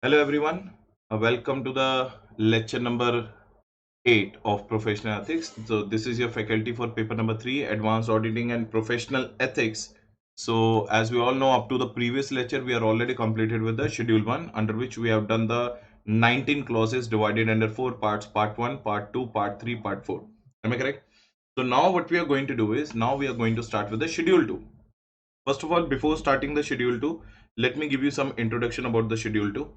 Hello everyone, welcome to the lecture number 8 of Professional Ethics. So this is your faculty for paper number 3, Advanced Auditing and Professional Ethics. So as we all know, up to the previous lecture, we are already completed with the schedule 1, under which we have done the 19 clauses divided under 4 parts, part 1, part 2, part 3, part 4. Am I correct? So now what we are going to do is, now we are going to start with the schedule 2. First of all, before starting the schedule 2, let me give you some introduction about the schedule 2.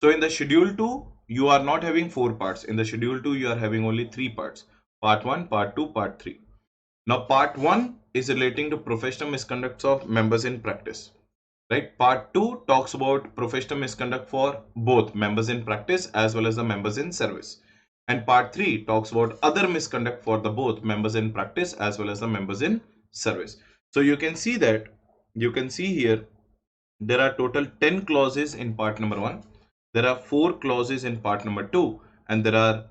So in the schedule 2, you are not having 4 parts. In the schedule 2, you are having only 3 parts. Part 1, part 2, part 3. Now part 1 is relating to professional misconducts of members in practice. Right? Part 2 talks about professional misconduct for both members in practice as well as the members in service. And part 3 talks about other misconduct for the both members in practice as well as the members in service. So you can see here there are total 10 clauses in part number 1. There are 4 clauses in part number 2, and there are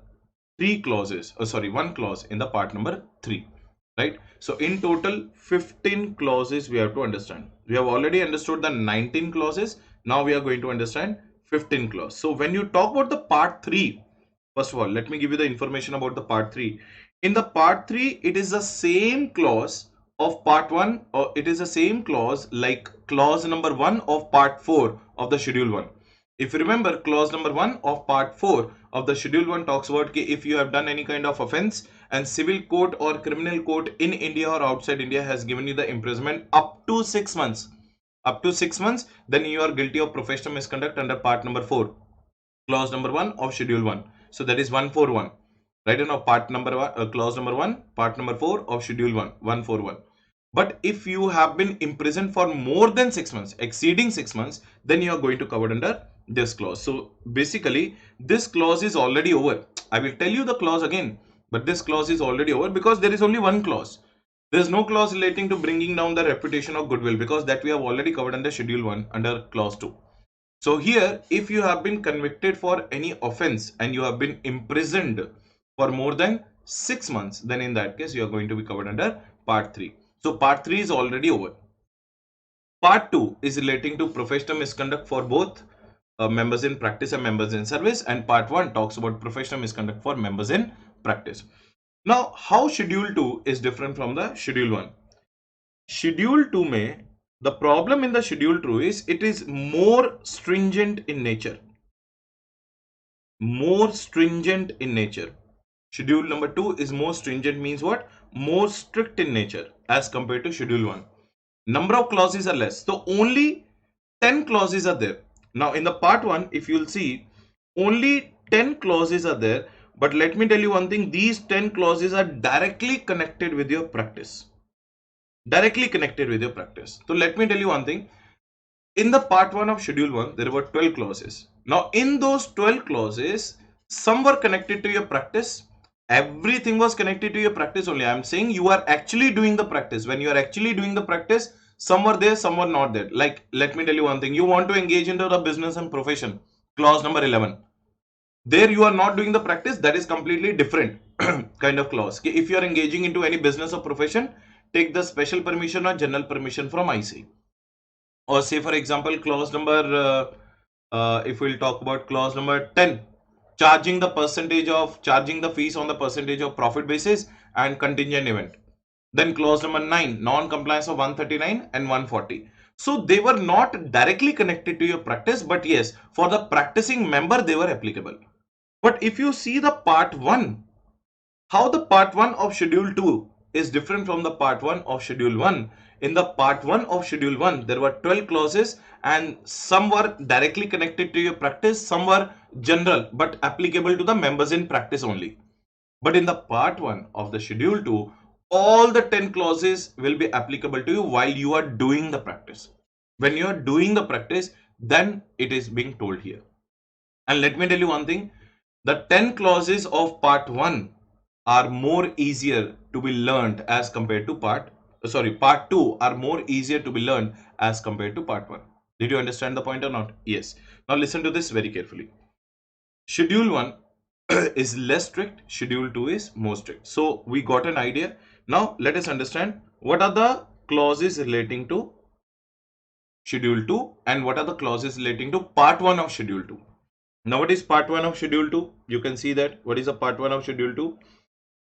1 clause in the part number 3, right? So in total 15 clauses we have to understand. We have already understood the 19 clauses. Now we are going to understand 15 clauses. So when you talk about the part 3, first of all, let me give you the information about the part 3. In the part 3, it is the same clause of part 1, or it is the same clause like clause number 1 of part 4 of the schedule 1. If you remember, clause number 1 of part 4 of the schedule 1 talks about if you have done any kind of offense and civil court or criminal court in India or outside India has given you the imprisonment up to 6 months, then you are guilty of professional misconduct under part number 4, clause number 1 of schedule 1. So that is 141, right? Now part number 1, clause number 1, part number 4 of schedule 1, 141. But if you have been imprisoned for more than 6 months, exceeding 6 months, then you are going to covered under this clause. So basically this clause is already over. I will tell you the clause again, but this clause is already over because there is only one clause. There is no clause relating to bringing down the reputation of goodwill, because that we have already covered under schedule 1 under clause 2. So here, if you have been convicted for any offense and you have been imprisoned for more than 6 months, then in that case, you are going to be covered under part 3. So part 3 is already over. Part 2 is relating to professional misconduct for both members in practice and members in service. And part 1 talks about professional misconduct for members in practice. Now, how schedule 2 is different from the schedule 1? Schedule 2 may, the problem in the schedule 2 is it is more stringent in nature. More stringent in nature. Schedule number 2 is more stringent, means what? More strict in nature as compared to schedule 1. Number of clauses are less. So only 10 clauses are there. Now in the part 1, if you'll see, only 10 clauses are there. But let me tell you one thing, these 10 clauses are directly connected with your practice. Directly connected with your practice. So let me tell you one thing. In the part 1 of schedule 1, there were 12 clauses. Now in those 12 clauses, some were connected to your practice. Everything was connected to your practice only. I am saying you are actually doing the practice. When you are actually doing the practice, some were there, some were not there. Like, let me tell you one thing. You want to engage into the business and profession. Clause number 11. There you are not doing the practice. That is completely different kind of clause. If you are engaging into any business or profession, take the special permission or general permission from IC. Or say for example, clause number, if we'll talk about clause number 10, charging the fees on the percentage of profit basis and contingent event. Then clause number 9, non-compliance of 139 and 140. So they were not directly connected to your practice, but yes, for the practicing member, they were applicable. But if you see the part 1, how the part 1 of schedule 2 is different from the part 1 of schedule 1. In the part 1 of schedule 1, there were 12 clauses and some were directly connected to your practice, some were general but applicable to the members in practice only. But in the part 1 of the schedule 2, all the 10 clauses will be applicable to you while you are doing the practice. When you are doing the practice, then it is being told here. And let me tell you one thing, the 10 clauses of part 1 are more easier to be learned as compared to part 2 are more easier to be learned as compared to part 1. Did you understand the point or not? Yes. Now listen to this very carefully. Schedule 1 is less strict, schedule 2 is more strict. So we got an idea. Now let us understand what are the clauses relating to schedule 2 and what are the clauses relating to part 1 of schedule 2. Now, what is part 1 of schedule 2? You can see that. What is the part 1 of schedule 2?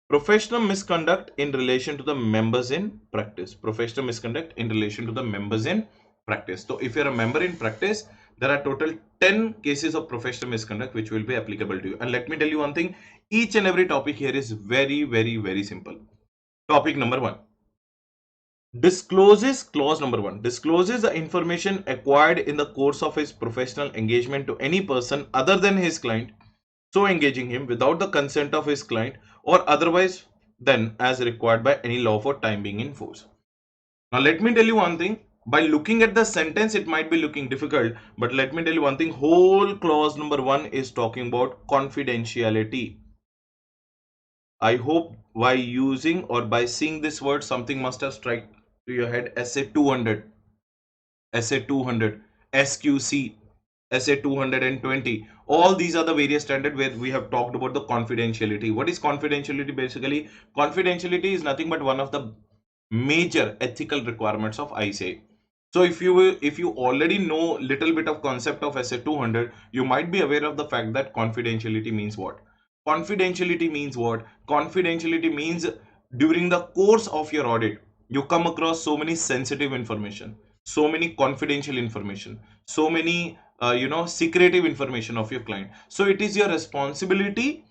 Professional misconduct in relation to the members in practice. Professional misconduct in relation to the members in practice. So if you're a member in practice, there are total 10 cases of professional misconduct which will be applicable to you. And let me tell you one thing, each and every topic here is very, very, very simple. Topic number 1. Discloses, clause number 1, discloses the information acquired in the course of his professional engagement to any person other than his client, so engaging him without the consent of his client or otherwise than as required by any law for time being in force. Now let me tell you one thing, by looking at the sentence it might be looking difficult, but let me tell you one thing, whole clause number 1 is talking about confidentiality. I hope by using or by seeing this word something must have struck to your head. SA 200, SA 200, SQC, SA 220. All these are the various standards where we have talked about the confidentiality. What is confidentiality? Basically, confidentiality is nothing but one of the major ethical requirements of ICAI. So if you already know little bit of concept of SA 200, you might be aware of the fact that confidentiality means what? Confidentiality means what? Confidentiality means during the course of your audit, you come across so many sensitive information, so many confidential information, so many secretive information of your client. So it is your responsibility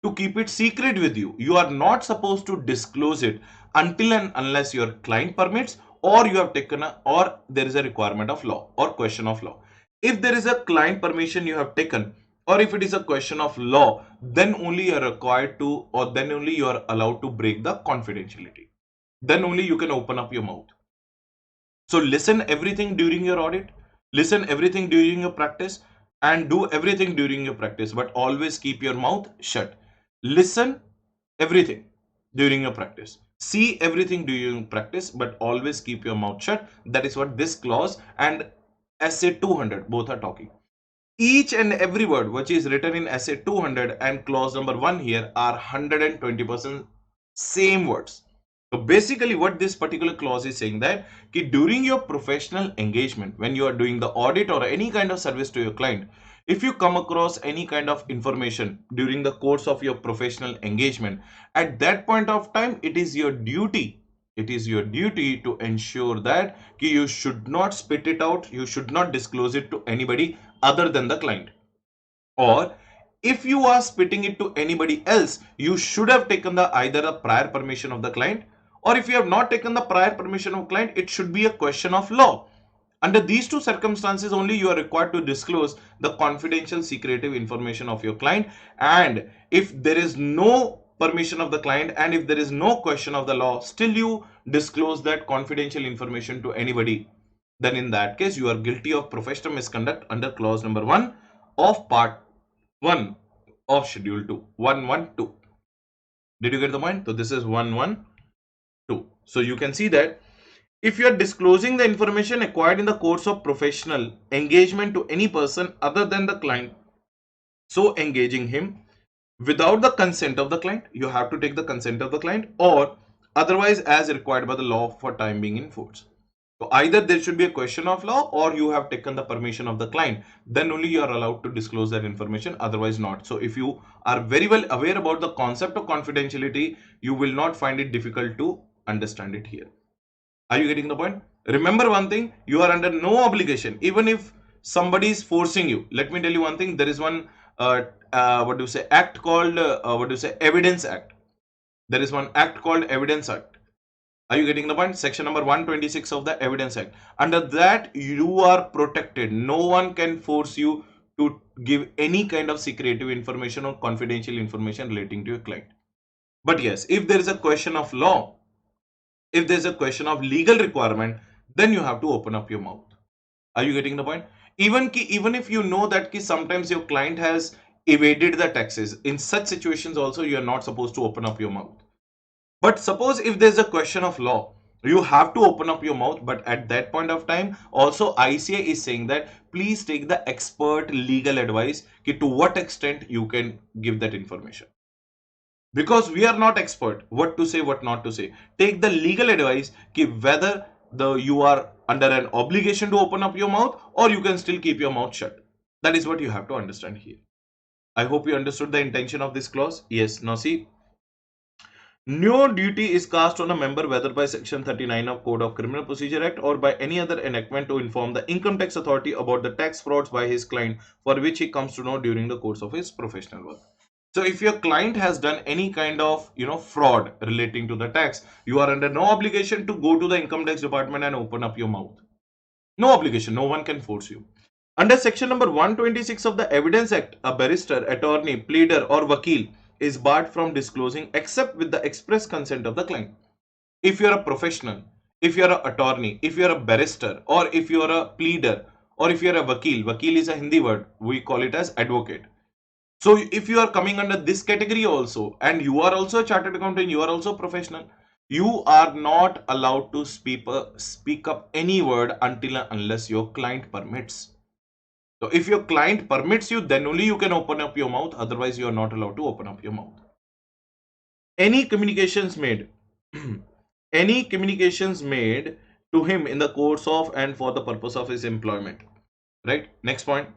to keep it secret with you. You are not supposed to disclose it until and unless your client permits, or you have taken or there is a requirement of law or question of law. If there is a client permission you have taken, or if it is a question of law, then only you are required to, or then only you are allowed to break the confidentiality. Then only you can open up your mouth. So listen everything during your audit, listen everything during your practice, and do everything during your practice, but always keep your mouth shut. Listen everything during your practice, see everything during practice, but always keep your mouth shut. That is what this clause and SA 200 both are talking. Each and every word which is written in SA 200 and clause number 1 here are 120% same words. So basically what this particular clause is saying that during your professional engagement, when you are doing the audit or any kind of service to your client, if you come across any kind of information during the course of your professional engagement, at that point of time, it is your duty to ensure that you should not spit it out, you should not disclose it to anybody other than the client. Or if you are spitting it to anybody else, you should have taken the either a prior permission of the client, or if you have not taken the prior permission of client, it should be a question of law. Under these two circumstances only you are required to disclose the confidential secretive information of your client. And if there is no permission of the client and if there is no question of the law, still you disclose that confidential information to anybody, then in that case you are guilty of professional misconduct under clause number 1 of part 1 of schedule 2, 112. Did you get the point? So this is 112. So you can see that if you are disclosing the information acquired in the course of professional engagement to any person other than the client, so engaging him without the consent of the client, you have to take the consent of the client, or otherwise as required by the law for time being in force. So either there should be a question of law or you have taken the permission of the client, then only you are allowed to disclose that information, otherwise not. So if you are very well aware about the concept of confidentiality, you will not find it difficult to understand it here. Are you getting the point? Remember one thing, you are under no obligation. Even if somebody is forcing you, let me tell you one thing, there is one act called Evidence Act. There is one act called Evidence Act. Are you getting the point? Section number 126 of the Evidence Act. Under that you are protected. No one can force you to give any kind of secretive information or confidential information relating to your client. But yes, if there is a question of law, if there's a question of legal requirement, then you have to open up your mouth. Are you getting the point? Even if you know that sometimes your client has evaded the taxes, in such situations also you are not supposed to open up your mouth. But suppose if there's a question of law, you have to open up your mouth. But at that point of time, also ICAI is saying that please take the expert legal advice to what extent you can give that information. Because we are not expert what to say, what not to say. Take the legal advice whether you are under an obligation to open up your mouth or you can still keep your mouth shut. That is what you have to understand here. I hope you understood the intention of this clause. Yes. Now see, no duty is cast on a member whether by section 39 of Code of Criminal Procedure Act or by any other enactment to inform the income tax authority about the tax frauds by his client for which he comes to know during the course of his professional work. So if your client has done any kind of fraud relating to the tax, you are under no obligation to go to the income tax department and open up your mouth. No obligation, no one can force you. Under section number 126 of the Evidence Act, a barrister, attorney, pleader or vakil is barred from disclosing except with the express consent of the client. If you are a professional, if you are an attorney, if you are a barrister, or if you are a pleader, or if you are a vakil is a Hindi word, we call it as advocate. So if you are coming under this category also, and you are also a chartered accountant, you are also a professional, you are not allowed to speak up any word until and unless your client permits. So if your client permits you, then only you can open up your mouth. Otherwise, you are not allowed to open up your mouth. Any communications made, any communications made to him in the course of and for the purpose of his employment. Right? Next point.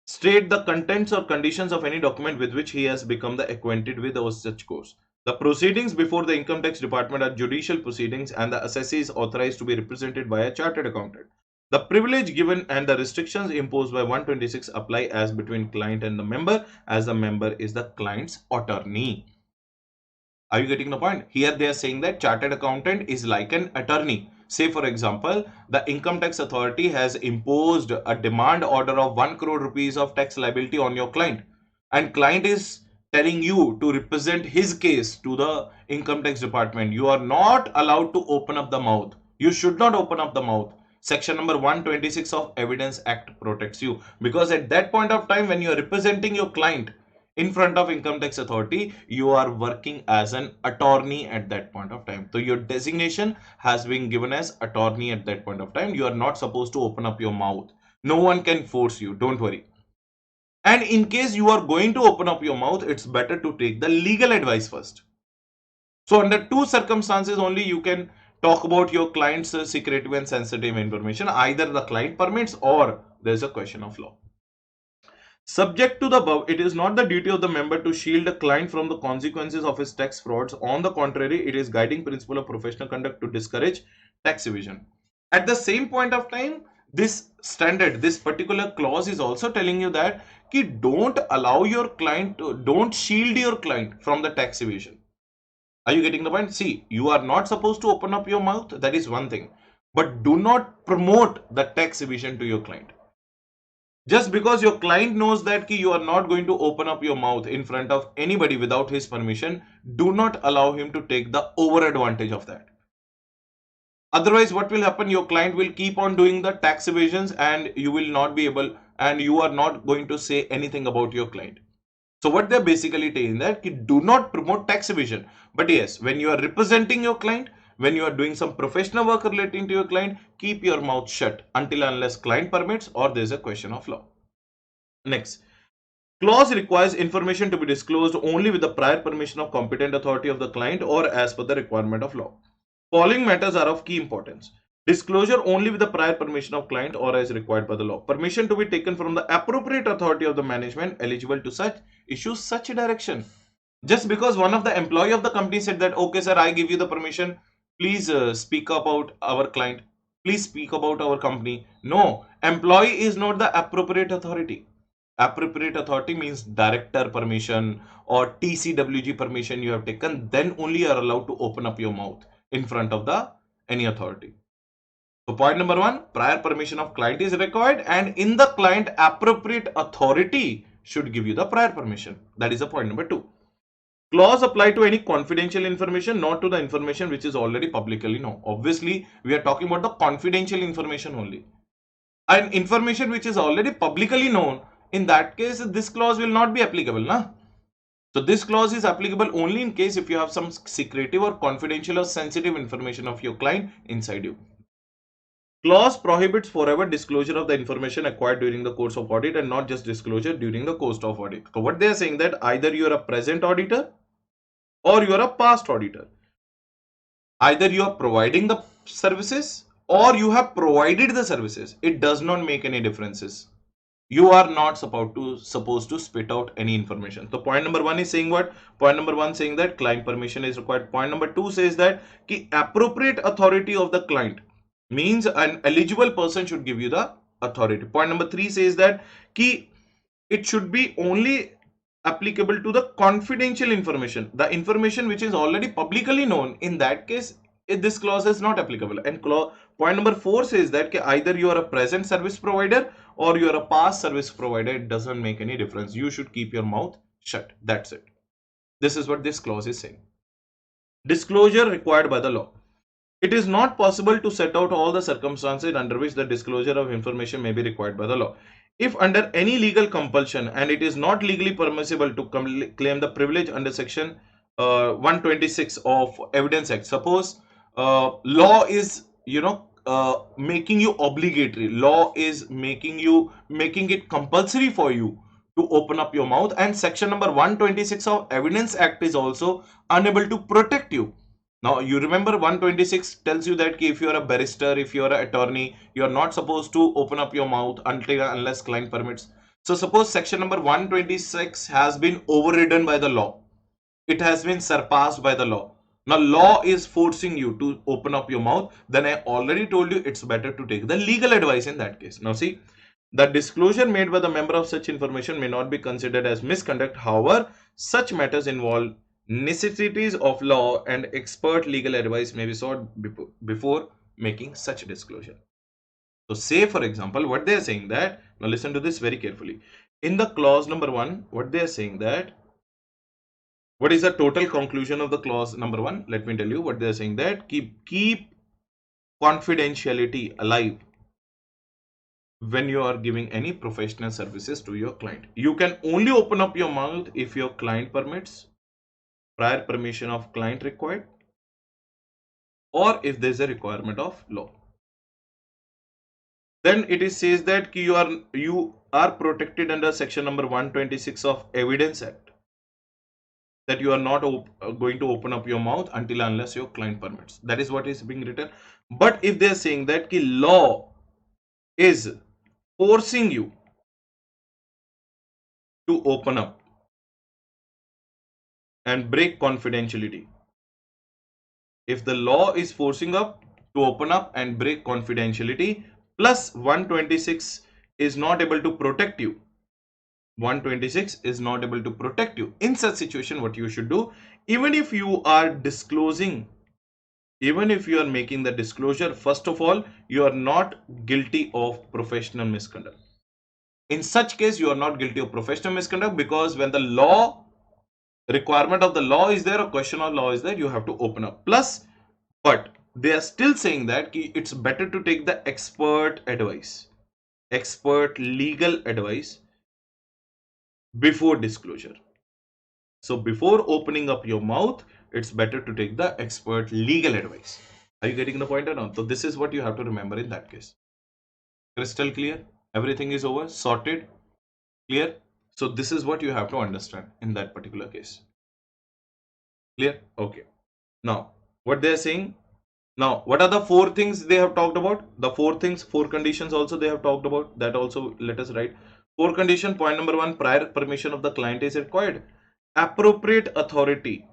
State the contents or conditions of any document with which he has become the acquainted with or such course. The proceedings before the income tax department are judicial proceedings and the assessee is authorized to be represented by a chartered accountant. The privilege given and the restrictions imposed by 126 apply as between client and the member, as the member is the client's attorney. Are you getting the point? Here they are saying that chartered accountant is like an attorney. Say for example, the income tax authority has imposed a demand order of 1 crore rupees of tax liability on your client, and client is telling you to represent his case to the income tax department. You are not allowed to open up the mouth. You should not open up the mouth. Section number 126 of Evidence Act protects you, because at that point of time when you are representing your client in front of income tax authority, you are working as an attorney at that point of time. So your designation has been given as attorney at that point of time. You are not supposed to open up your mouth. No one can force you, don't worry. And in case you are going to open up your mouth, it's better to take the legal advice first. So under two circumstances only you can talk about your client's secretive and sensitive information. Either the client permits or there's a question of law. Subject to the above, it is not the duty of the member to shield a client from the consequences of his tax frauds. On the contrary, it is guiding principle of professional conduct to discourage tax evasion. At the same point of time, this standard, this particular clause is also telling you that don't allow your client to, don't shield your client from the tax evasion. Are you getting the point? See, you are not supposed to open up your mouth. That is one thing. But do not promote the tax evasion to your client. Just because your client knows that you are not going to open up your mouth in front of anybody without his permission, do not allow him to take the over advantage of that. Otherwise, what will happen? Your client will keep on doing the tax evasions and you will not be able, and you are not going to say anything about your client. So what they're basically saying that do not promote tax evasion. But yes, when you are representing your client, when you are doing some professional work relating to your client, keep your mouth shut until unless client permits or there's a question of law. Next, clause requires information to be disclosed only with the prior permission of competent authority of the client or as per the requirement of law. Following matters are of key importance. Disclosure only with the prior permission of client or as required by the law. Permission to be taken from the appropriate authority of the management eligible to such issue such a direction. Just because one of the employee of the company said that, okay sir, I give you the permission, please speak about our client, please speak about our company. No, employee is not the appropriate authority. Appropriate authority means director permission or TCWG permission you have taken, then only you are allowed to open up your mouth in front of the any authority. So point number one, prior permission of client is required, and in the client appropriate authority should give you the prior permission. That is the point number two. Clause apply to any confidential information, not to the information which is already publicly known. Obviously, we are talking about the confidential information only. And information which is already publicly known, in that case, this clause will not be applicable. Na? So this clause is applicable only in case if you have some secretive or confidential or sensitive information of your client inside you. Clause prohibits forever disclosure of the information acquired during the course of audit and not just disclosure during the course of audit. So what they are saying that either you are a present auditor or you are a past auditor. Either you are providing the services or you have provided the services. It does not make any differences. You are not supposed to spit out any information. So point number one is saying what? Point number one saying that client permission is required. Point number two says that ki appropriate authority of the client means an eligible person should give you the authority. Point number three says that ki it should be only applicable to the confidential information, the information which is already publicly known. In that case, this clause is not applicable. And point number four says that either you are a present service provider or you are a past service provider. It doesn't make any difference. You should keep your mouth shut. That's it. This is what this clause is saying. Disclosure required by the law. It is not possible to set out all the circumstances under which the disclosure of information may be required by the law. If under any legal compulsion and it is not legally permissible to claim the privilege under section 126 of Evidence Act. Suppose law is making you obligatory. Law is making it compulsory for you to open up your mouth, and section number 126 of Evidence Act is also unable to protect you. Now, you remember 126 tells you that if you are a barrister, if you are an attorney, you are not supposed to open up your mouth unless client permits. So suppose section number 126 has been overridden by the law. It has been surpassed by the law. Now, law is forcing you to open up your mouth. Then I already told you it's better to take the legal advice in that case. Now, see, the disclosure made by the member of such information may not be considered as misconduct. However, such matters involve necessities of law and expert legal advice may be sought before making such disclosure. So say for example, what they are saying that, now listen to this very carefully. In the clause number 1, what they are saying that, what is the total conclusion of the clause number 1? Let me tell you what they are saying that keep confidentiality alive when you are giving any professional services to your client. You can only open up your mouth if your client permits, prior permission of client required, or if there is a requirement of law. Then it says that you are protected under section number 126 of Evidence Act, that you are not going to open up your mouth until unless your client permits. That is what is being written. But if they are saying that law is forcing you to open up and break confidentiality, if the law is forcing up to open up and break confidentiality, plus 126 is not able to protect you, 126 is not able to protect you, in such situation what you should do, even if you are disclosing, even if you are making the disclosure, first of all, you are not guilty of professional misconduct. In such case, you are not guilty of professional misconduct, because when the law requirement of the law is there, a question of law is there, you have to open up. Plus, but they are still saying that it's better to take the expert advice, expert legal advice before disclosure. So before opening up your mouth, it's better to take the expert legal advice. Are you getting the point or not? So this is what you have to remember in that case. Crystal clear? Everything is over, sorted, clear? So this is what you have to understand in that particular case. Clear? Okay. Now, what they are saying, now what are the 4 things they have talked about? The 4 things, 4 conditions also they have talked about. That also let us write. 4 condition. Point number 1, prior permission of the client is required. Appropriate authority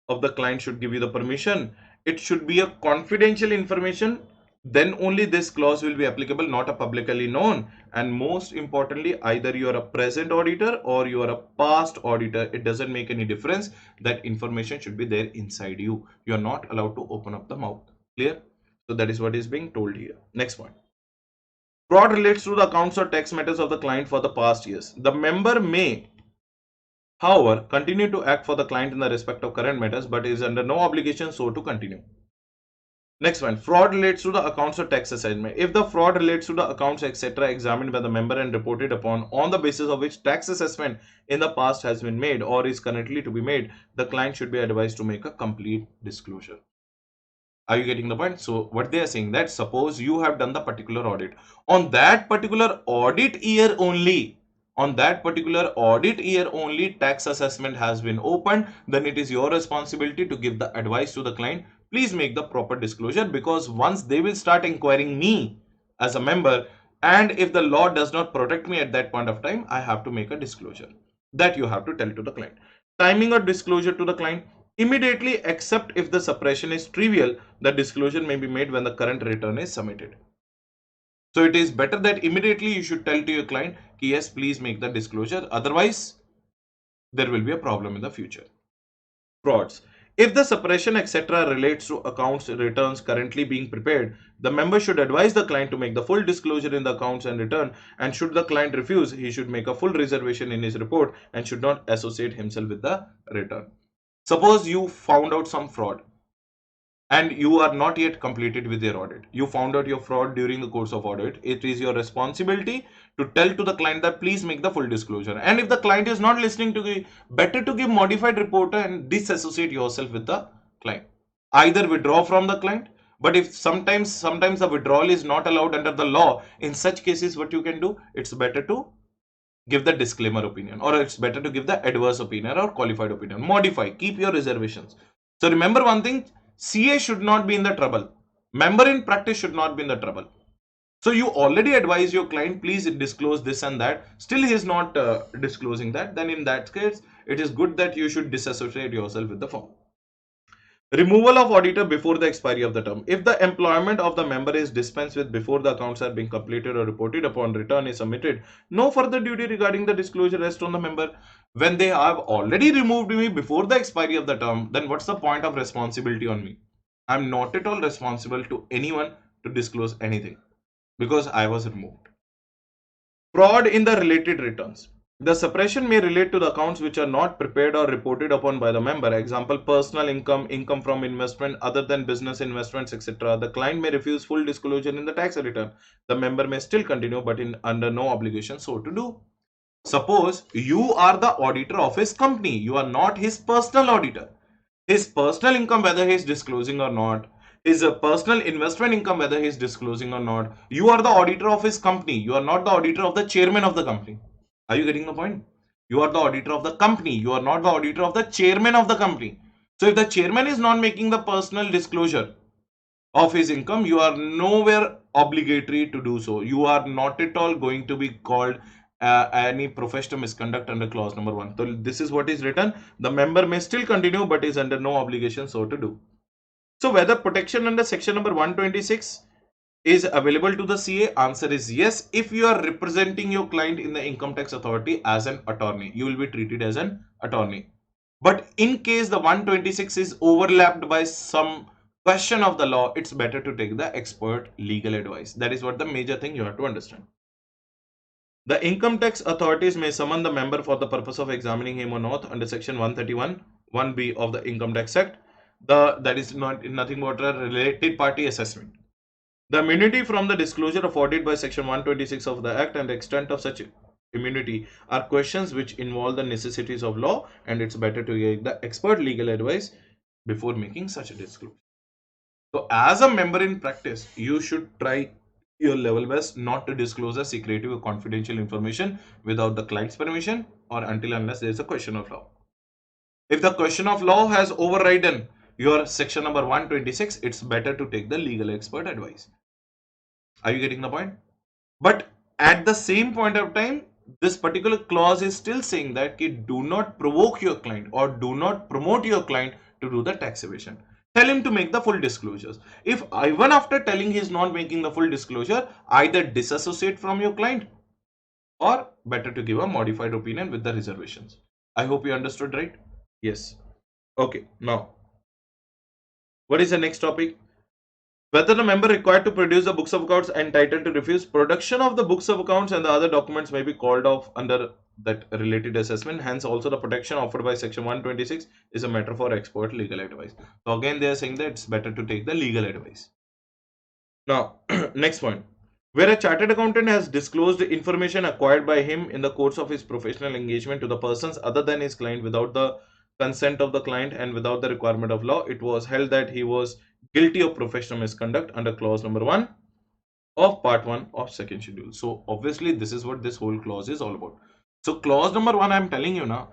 of the client should give you the permission. It should be a confidential information. Then only this clause will be applicable, not a publicly known. And most importantly, either you are a present auditor or you are a past auditor. It doesn't make any difference. That information should be there inside you. You are not allowed to open up the mouth. Clear? So that is what is being told here. Next point. Fraud relates to the accounts or tax matters of the client for the past years. The member may, however, continue to act for the client in the respect of current matters, but is under no obligation so to continue. Next one, fraud relates to the accounts or tax assignment. If the fraud relates to the accounts, etc., examined by the member and reported upon on the basis of which tax assessment in the past has been made or is currently to be made, the client should be advised to make a complete disclosure. Are you getting the point? So what they are saying that suppose you have done the particular audit, on that particular audit year only, tax assessment has been opened, then it is your responsibility to give the advice to the client. Please make the proper disclosure, because once they will start inquiring me as a member, And if the law does not protect me at that point of time, I have to make a disclosure that you have to tell to the client. Timing or disclosure to the client immediately, except if the suppression is trivial. The disclosure may be made when the current return is submitted. So it is better that immediately you should tell to your client, yes, please make the disclosure. Otherwise, there will be a problem in the future. Frauds. If the suppression etc. relates to accounts returns currently being prepared, the member should advise the client to make the full disclosure in the accounts and return, and should the client refuse, he should make a full reservation in his report and should not associate himself with the return. Suppose you found out some fraud and you are not yet completed with your audit. You found out your fraud during the course of audit. It is your responsibility to tell to the client that please make the full disclosure. And if the client is not listening to you, better to give modified report and disassociate yourself with the client. Either withdraw from the client, but if sometimes the withdrawal is not allowed under the law, in such cases what you can do, it's better to give the disclaimer opinion, or it's better to give the adverse opinion or qualified opinion. Modify, keep your reservations. So remember one thing, CA should not be in the trouble. Member in practice should not be in the trouble. So you already advise your client, please disclose this and that. Still he is not disclosing that. Then in that case, it is good that you should disassociate yourself with the firm. Removal of auditor before the expiry of the term. If the employment of the member is dispensed with before the accounts are being completed or reported upon return is submitted, no further duty regarding the disclosure rests on the member. When they have already removed me before the expiry of the term, then what's the point of responsibility on me? I'm not at all responsible to anyone to disclose anything because I was removed. Fraud in the related returns. The suppression may relate to the accounts which are not prepared or reported upon by the member. Example, personal income, income from investment other than business investments, etc. The client may refuse full disclosure in the tax return. The member may still continue, but under no obligation so to do. Suppose you are the auditor of his company. You are not his personal auditor. His personal income, whether he is disclosing or not, his personal investment income, whether he is disclosing or not, you are the auditor of his company. You are not the auditor of the chairman of the company. Are you getting the point? You are the auditor of the company. You are not the auditor of the chairman of the company. So if the chairman is not making the personal disclosure of his income, you are nowhere obligatory to do so. You are not at all going to be called any professional misconduct under clause number 1. So this is what is written. The member may still continue but is under no obligation so to do. So whether protection under section number 126 is available to the CA? Answer is yes. If you are representing your client in the income tax authority as an attorney, you will be treated as an attorney. But in case the 126 is overlapped by some question of the law, it's better to take the expert legal advice. That is what the major thing you have to understand. The income tax authorities may summon the member for the purpose of examining him or not under section 131 1B of the Income Tax Act. That is nothing but a related party assessment. The immunity from the disclosure afforded by section 126 of the Act and the extent of such immunity are questions which involve the necessities of law, and it's better to get the expert legal advice before making such a disclosure. So as a member in practice, you should try your level best not to disclose a secretive or confidential information without the client's permission or until unless there is a question of law. If the question of law has overridden your section number 126, it's better to take the legal expert advice. Are you getting the point? But at the same point of time, this particular clause is still saying that do not provoke your client or do not promote your client to do the tax evasion. Tell him to make the full disclosures. If even after telling he is not making the full disclosure, either disassociate from your client or better to give a modified opinion with the reservations. I hope you understood, right? Yes. Okay. Now, what is the next topic? Whether the member required to produce the books of accounts entitled to refuse production of the books of accounts and the other documents may be called off under that related assessment. Hence, also the protection offered by section 126 is a matter for expert legal advice. So again, they are saying that it's better to take the legal advice. Now, next point. Where a chartered accountant has disclosed information acquired by him in the course of his professional engagement to the persons other than his client without the consent of the client and without the requirement of law, it was held that he was guilty of professional misconduct under clause number 1 of part 1 of second schedule. So obviously this is what this whole clause is all about. So clause number 1, I'm telling you now,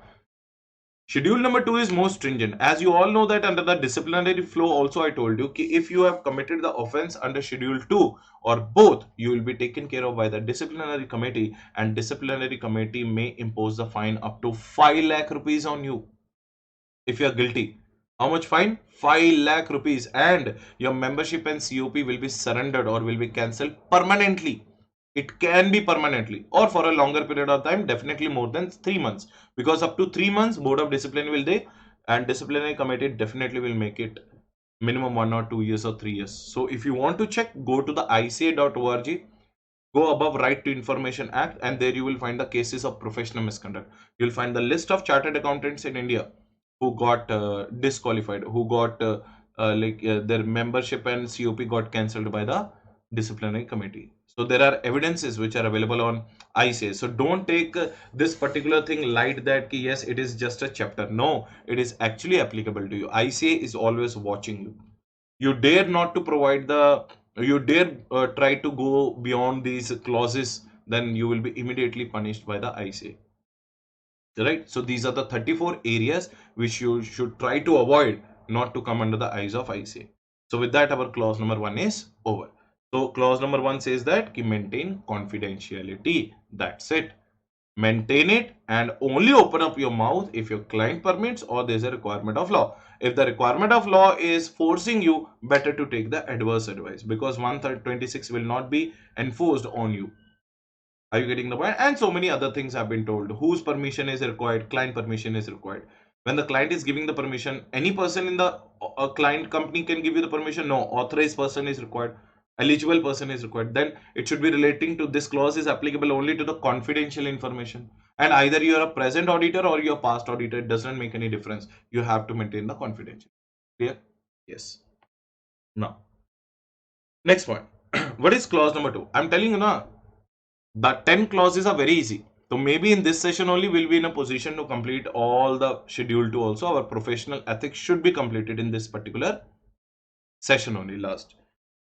Schedule number 2 is more stringent. As you all know that under the disciplinary flow also I told you if you have committed the offense under schedule 2 or both, you will be taken care of by the disciplinary committee, and disciplinary committee may impose the fine up to 5 lakh rupees on you if you are guilty. How much fine? 5 lakh rupees, and your membership and COP will be surrendered or will be cancelled permanently. It can be permanently or for a longer period of time, definitely more than 3 months, because up to 3 months board of discipline will they, and disciplinary committee definitely will make it minimum 1 or 2 years or 3 years. So if you want to check, go to the ICA.org, go above Right to Information Act, and there you will find the cases of professional misconduct. You'll find the list of chartered accountants in India who got disqualified, who got their membership and COP got cancelled by the disciplinary committee. So there are evidences which are available on ICA. So don't take this particular thing light that yes, it is just a chapter. No, it is actually applicable to you. ICA is always watching you. You dare not to provide the, you dare try to go beyond these clauses, then you will be immediately punished by the ICA. Right? So these are the 34 areas which you should try to avoid not to come under the eyes of ICA. So with that, our clause number 1 is over. So clause number 1 says that maintain confidentiality. That's it. Maintain it and only open up your mouth if your client permits or there's a requirement of law. If the requirement of law is forcing you, better to take the adverse advice, because 126 will not be enforced on you. Are you getting the point? And so many other things have been told. Whose permission is required? Client permission is required. When the client is giving the permission, any person in the client company can give you the permission. No, authorized person is required. Eligible person is required. Then it should be relating to this clause is applicable only to the confidential information. And either you are a present auditor or you are past auditor. It doesn't make any difference. You have to maintain the confidential. Clear? Yes. Now, next point. What is clause number 2? I'm telling you now. The 10 clauses are very easy. So maybe in this session only we'll be in a position to complete all the schedule 2 also. Our professional ethics should be completed in this particular session only last.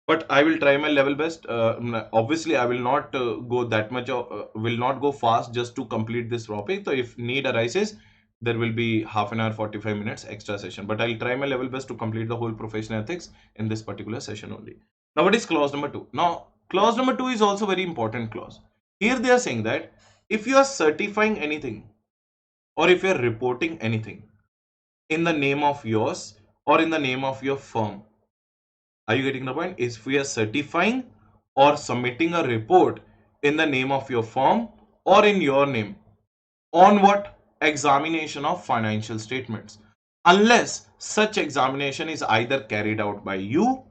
But I will try my level best. Obviously, I will not go that much, will not go fast just to complete this topic. So if need arises, there will be half an hour, 45 minutes extra session. But I'll try my level best to complete the whole professional ethics in this particular session only. Now, what is clause number 2? Now, clause number 2 is also very important clause. Here they are saying that if you are certifying anything or if you are reporting anything in the name of yours or in the name of your firm, are you getting the point? If we are certifying or submitting a report in the name of your firm or in your name on what? Examination of financial statements. Unless such examination is either carried out by you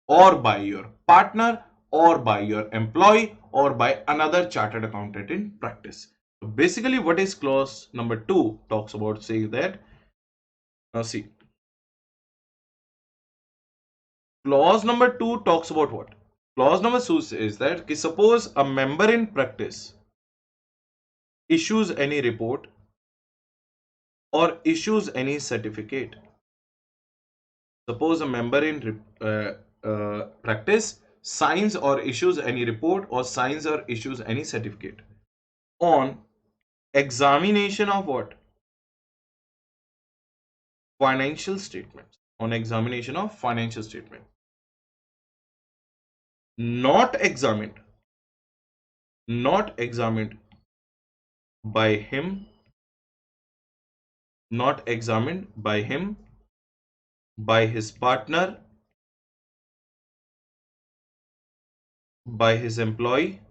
or by your partner or by your employee or by another chartered accountant in practice. So basically what is clause number 2 talks about, saying that, now see, clause number 2 talks about what? Clause number 2 says that suppose a member in practice issues any report or issues any certificate. Suppose a member in practice signs or issues any report or signs or issues any certificate on examination of what? Financial statements. On examination of financial statement. Not examined by him, not examined by him, by his partner, by his employee,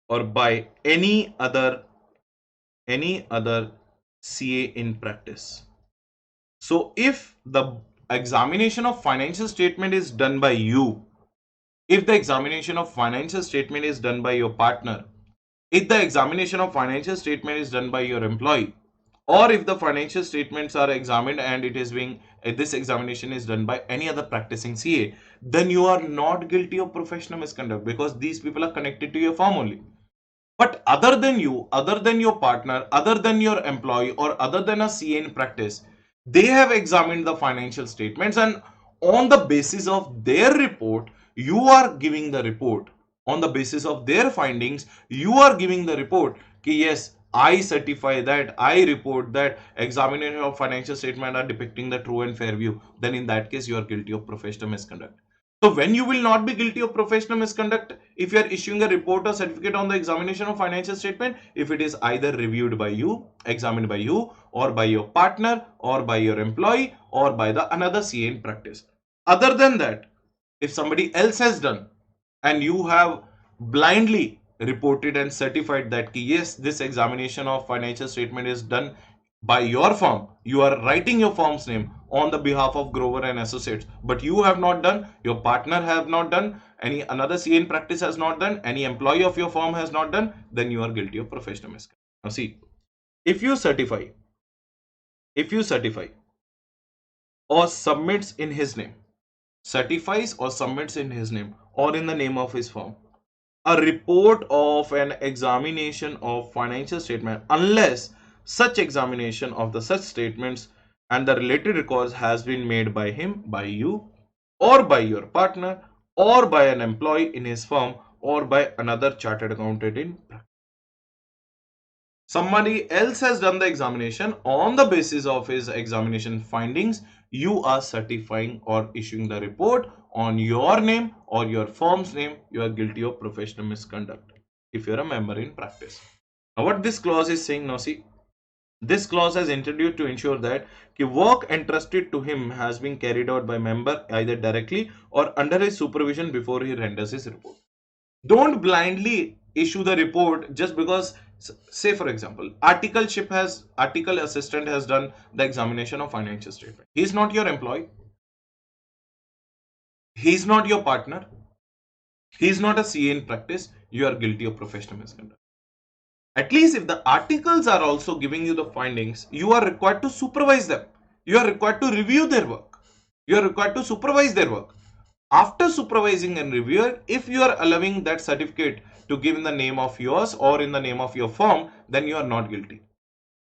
or by any other CA in practice. So if the examination of financial statement is done by you, if the examination of financial statement is done by your partner, if the examination of financial statement is done by your employee, or if the financial statements are examined and it is being this examination is done by any other practicing CA, then you are not guilty of professional misconduct, because these people are connected to your firm only. But other than you, other than your partner, other than your employee, or other than a CA in practice, they have examined the financial statements, and on the basis of their report, you are giving the report. On the basis of their findings, you are giving the report. कि yes, I certify that, I report that examination of financial statement are depicting the true and fair view, then in that case you are guilty of professional misconduct. So when you will not be guilty of professional misconduct, if you are issuing a report or certificate on the examination of financial statement, if it is either reviewed by you, examined by you, or by your partner, or by your employee, or by the another CA in practice. Other than that, if somebody else has done and you have blindly reported and certified that yes, this examination of financial statement is done by your firm, you are writing your firm's name on the behalf of Grover and Associates, but you have not done, your partner have not done, any another CA in practice has not done, any employee of your firm has not done, then you are guilty of professional misconduct. Now see, if you certify or submits in his name, certifies or submits in his name or in the name of his firm a report of an examination of financial statement, unless such examination of the such statements and the related records has been made by him, by you, or by your partner, or by an employee in his firm, or by another chartered accountant in practice. Somebody else has done the examination on the basis of his examination findings, you are certifying or issuing the report on your name or your firm's name, you are guilty of professional misconduct if you're a member in practice. Now what this clause is saying, now see, this clause has introduced to ensure that the work entrusted to him has been carried out by member either directly or under his supervision before he renders his report. Don't blindly issue the report just because, say for example, article assistant has done the examination of financial statement. He's not your employee, he's not your partner, he's not a CA in practice, you are guilty of professional misconduct. At least if the articles are also giving you the findings, you are required to supervise them, you are required to review their work, you are required to supervise their work. After supervising and reviewing, if you are allowing that certificate to give in the name of yours or in the name of your firm, then you are not guilty.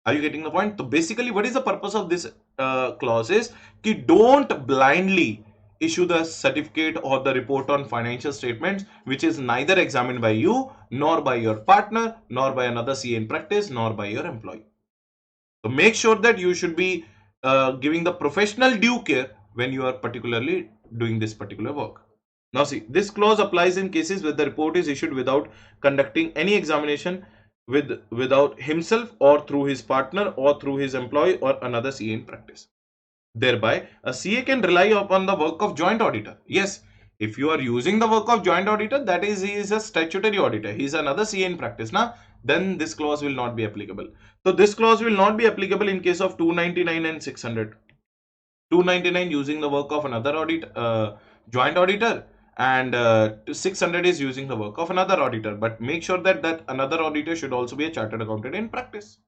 Are you getting the point? So basically, what is the purpose of this clause is कि don't blindly issue the certificate or the report on financial statements which is neither examined by you, nor by your partner, nor by another CA in practice, nor by your employee. So make sure that you should be giving the professional due care when you are particularly doing this particular work. Now see, this clause applies in cases where the report is issued without conducting any examination without himself or through his partner or through his employee or another CA in practice. Thereby, a CA can rely upon the work of joint auditor. Yes, if you are using the work of joint auditor, that is, he is a statutory auditor, he is another CA in practice now, then this clause will not be applicable. So this clause will not be applicable in case of 299 and 600. 299 using the work of another joint auditor, and 600 is using the work of another auditor, but make sure that that another auditor should also be a chartered accountant in practice.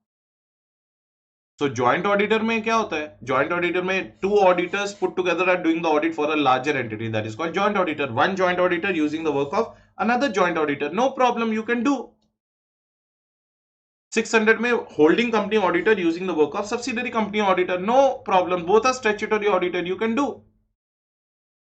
So joint auditor में क्या होता है? Joint auditor में two auditors put together are doing the audit for a larger entity, that is called joint auditor. One joint auditor using the work of another joint auditor, no problem, you can do. 600 में holding company auditor using the work of subsidiary company auditor, no problem, both are statutory auditor, you can do.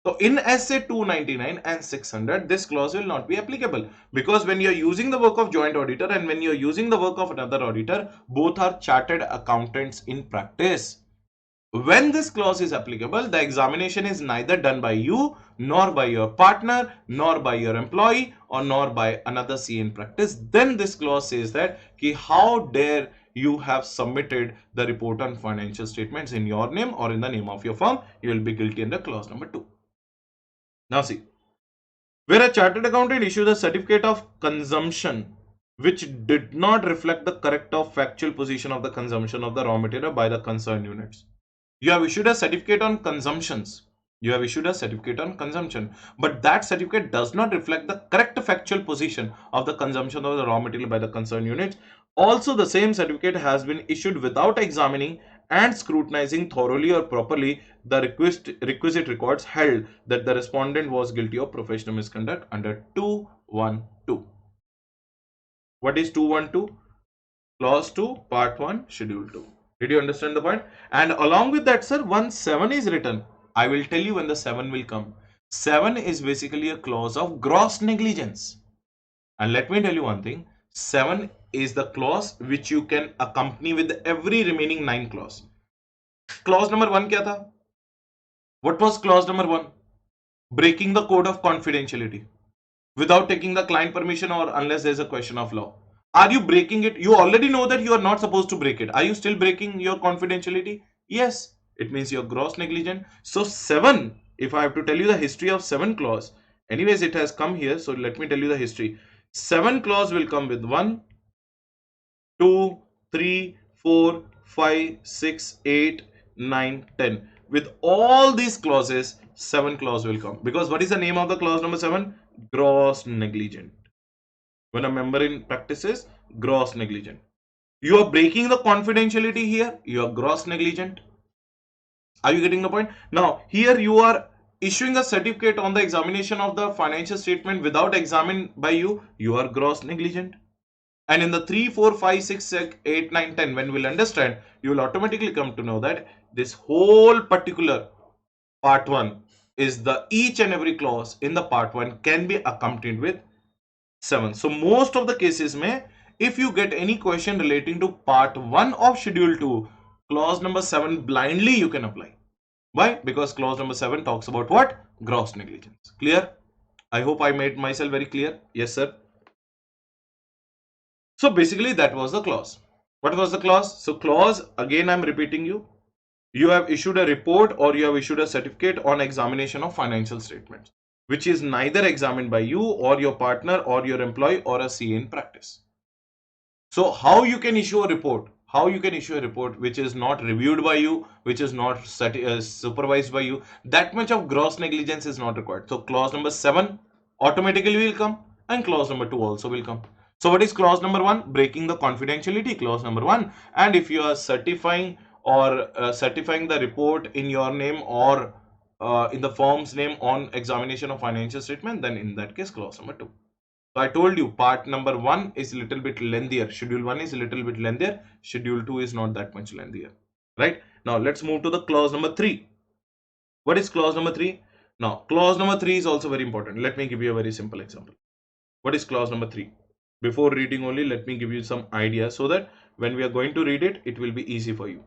So in SA 299 and 600, this clause will not be applicable, because when you are using the work of joint auditor and when you are using the work of another auditor, both are chartered accountants in practice. When this clause is applicable, the examination is neither done by you, nor by your partner, nor by your employee, or nor by another CA in practice. Then this clause says that how dare you have submitted the report on financial statements in your name or in the name of your firm, you will be guilty under clause number 2. Now see, where a chartered accountant issues a certificate of consumption which did not reflect the correct or factual position of the consumption of the raw material by the concerned units. You have issued a certificate on consumptions. You have issued a certificate on consumption, but that certificate does not reflect the correct factual position of the consumption of the raw material by the concerned units. Also, the same certificate has been issued without examining and scrutinizing thoroughly or properly the requisite records, held that the respondent was guilty of professional misconduct under 212. What is 212? Clause 2, part 1, schedule 2. Did you understand the point? And along with that, sir, once 7 is written, I will tell you when the 7 will come. 7 is basically a clause of gross negligence. And let me tell you one thing, 7 is the clause which you can accompany with every remaining 9 clause. Clause number 1 क्या था? What was clause number 1? Breaking the code of confidentiality without taking the client permission or unless there's a question of law. Are you breaking it? You already know that you are not supposed to break it. Are you still breaking your confidentiality? Yes. It means you're gross negligent. So 7, if I have to tell you the history of 7 clause, anyways it has come here, so let me tell you the history. 7 clause will come with 1, 2, 3, 4, 5, 6, 8, 9, 10. With all these clauses, 7 clause will come. Because what is the name of the clause number 7? Gross negligent. When a member in practice is gross negligent. You are breaking the confidentiality here. You are gross negligent. Are you getting the point? Now, here you are issuing a certificate on the examination of the financial statement without examined by you. You are gross negligent. And in the 3, 4, 5, 6, 8, 9, 10, when we'll understand, you will automatically come to know that this whole particular part 1 is the each and every clause in the part 1 can be accompanied with 7. So most of the cases mein, if you get any question relating to part 1 of schedule 2, clause number 7 blindly you can apply. Why? Because clause number 7 talks about what? Gross negligence. Clear? I hope I made myself very clear. Yes, sir. So basically that was the clause. What was the clause? So clause, again I'm repeating you. You have issued a report or you have issued a certificate on examination of financial statements, which is neither examined by you or your partner or your employee or a CA in practice. So how you can issue a report? How you can issue a report which is not reviewed by you, which is not supervised by you? That much of gross negligence is not required. So clause number 7 automatically will come and clause number 2 also will come. So what is clause number 1? Breaking the confidentiality, clause number 1. And if you are certifying or certifying the report in your name or in the firm's name on examination of financial statement, then in that case clause number 2. So I told you part number 1 is a little bit lengthier. Schedule 1 is a little bit lengthier. Schedule 2 is not that much lengthier. Right? Now let's move to the clause number 3. What is clause number 3? Now clause number 3 is also very important. Let me give you a very simple example. What is clause number 3? Before reading only, let me give you some ideas so that when we are going to read it, it will be easy for you.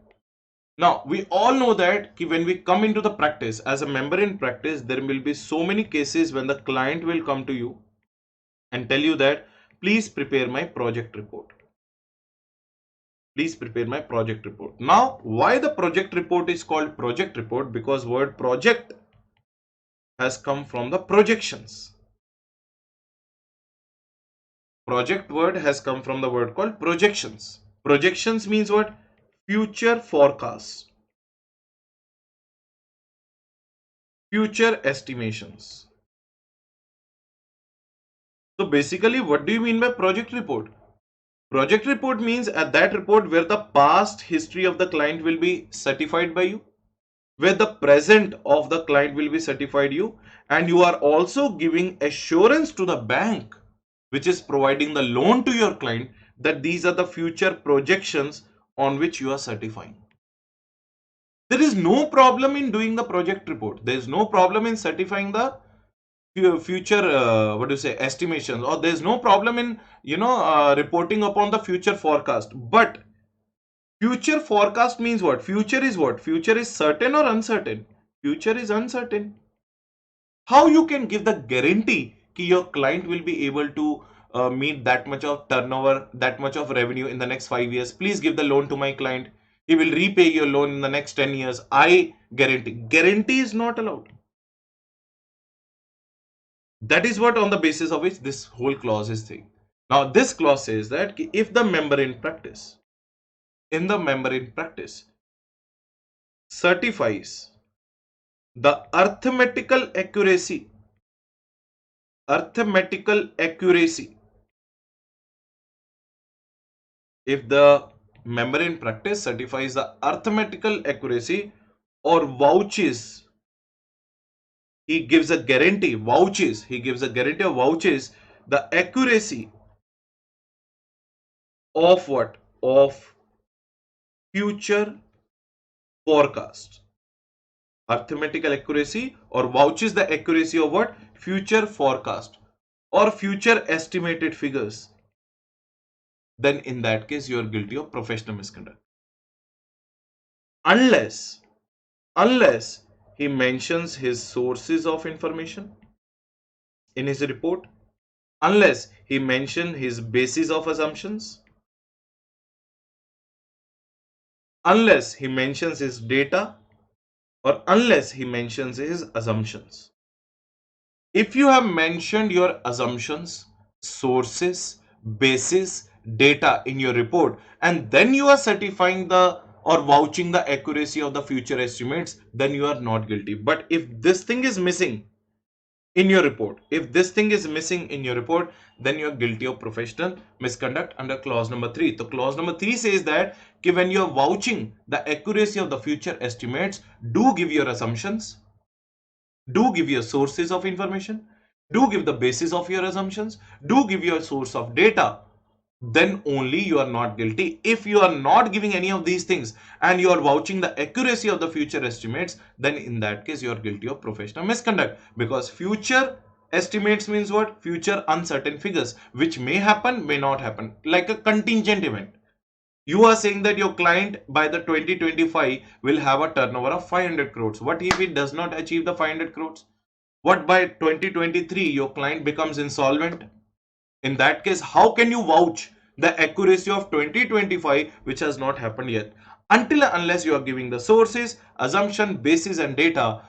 Now, we all know that when we come into the practice, as a member in practice, there will be so many cases when the client will come to you and tell you that please prepare my project report. Please prepare my project report. Now, why the project report is called project report? Because word project has come from the projections. Project word has come from the word called projections. Projections means what? Future forecast. Future estimations. So basically, what do you mean by project report? Project report means at that report where the past history of the client will be certified by you, where the present of the client will be certified you, and you are also giving assurance to the bank which is providing the loan to your client that these are the future projections on which you are certifying. There is no problem in doing the project report. There is no problem in certifying the future what do you say, estimations, or there's no problem in reporting upon the future forecast. But future forecast means what? Future is what? Future is certain or uncertain? Future is uncertain. How you can give the guarantee that your client will be able to meet that much of turnover, that much of revenue in the next 5 years? Please give the loan to my client, he will repay your loan in the next 10 years, I guarantee. Guarantee is not allowed. That is what on the basis of which this whole clause is thing. Now this clause says that if the member in practice, certifies the arithmetical accuracy, if the member in practice certifies the arithmetical accuracy or vouches, he gives a guarantee, he gives a guarantee or vouches the accuracy of what? Of future forecast. Arithmetical accuracy or vouches the accuracy of what? Future forecast or future estimated figures. then in that case you are guilty of professional misconduct. Unless he mentions his sources of information in his report, unless he mentions his basis of assumptions, unless he mentions his data, or unless he mentions his assumptions. If you have mentioned your assumptions, sources, basis, data in your report, and then you are certifying the or vouching the accuracy of the future estimates, then you are not guilty. But if this thing is missing in your report, then you are guilty of professional misconduct under clause number 3. So clause number 3 says that when you are vouching the accuracy of the future estimates, do give your assumptions, do give your sources of information, do give the basis of your assumptions, do give your source of data, then only you are not guilty. If you are not giving any of these things and you are vouching the accuracy of the future estimates, then in that case you are guilty of professional misconduct, because future estimates means what? Future uncertain figures, which may happen, may not happen, like a contingent event. You are saying that your client by the 2025 will have a turnover of 500 crores. What if it does not achieve the 500 crores? What by 2023 your client becomes insolvent? In that case, how can you vouch the accuracy of 2025 which has not happened yet? Until unless you are giving the sources, assumption, basis and data,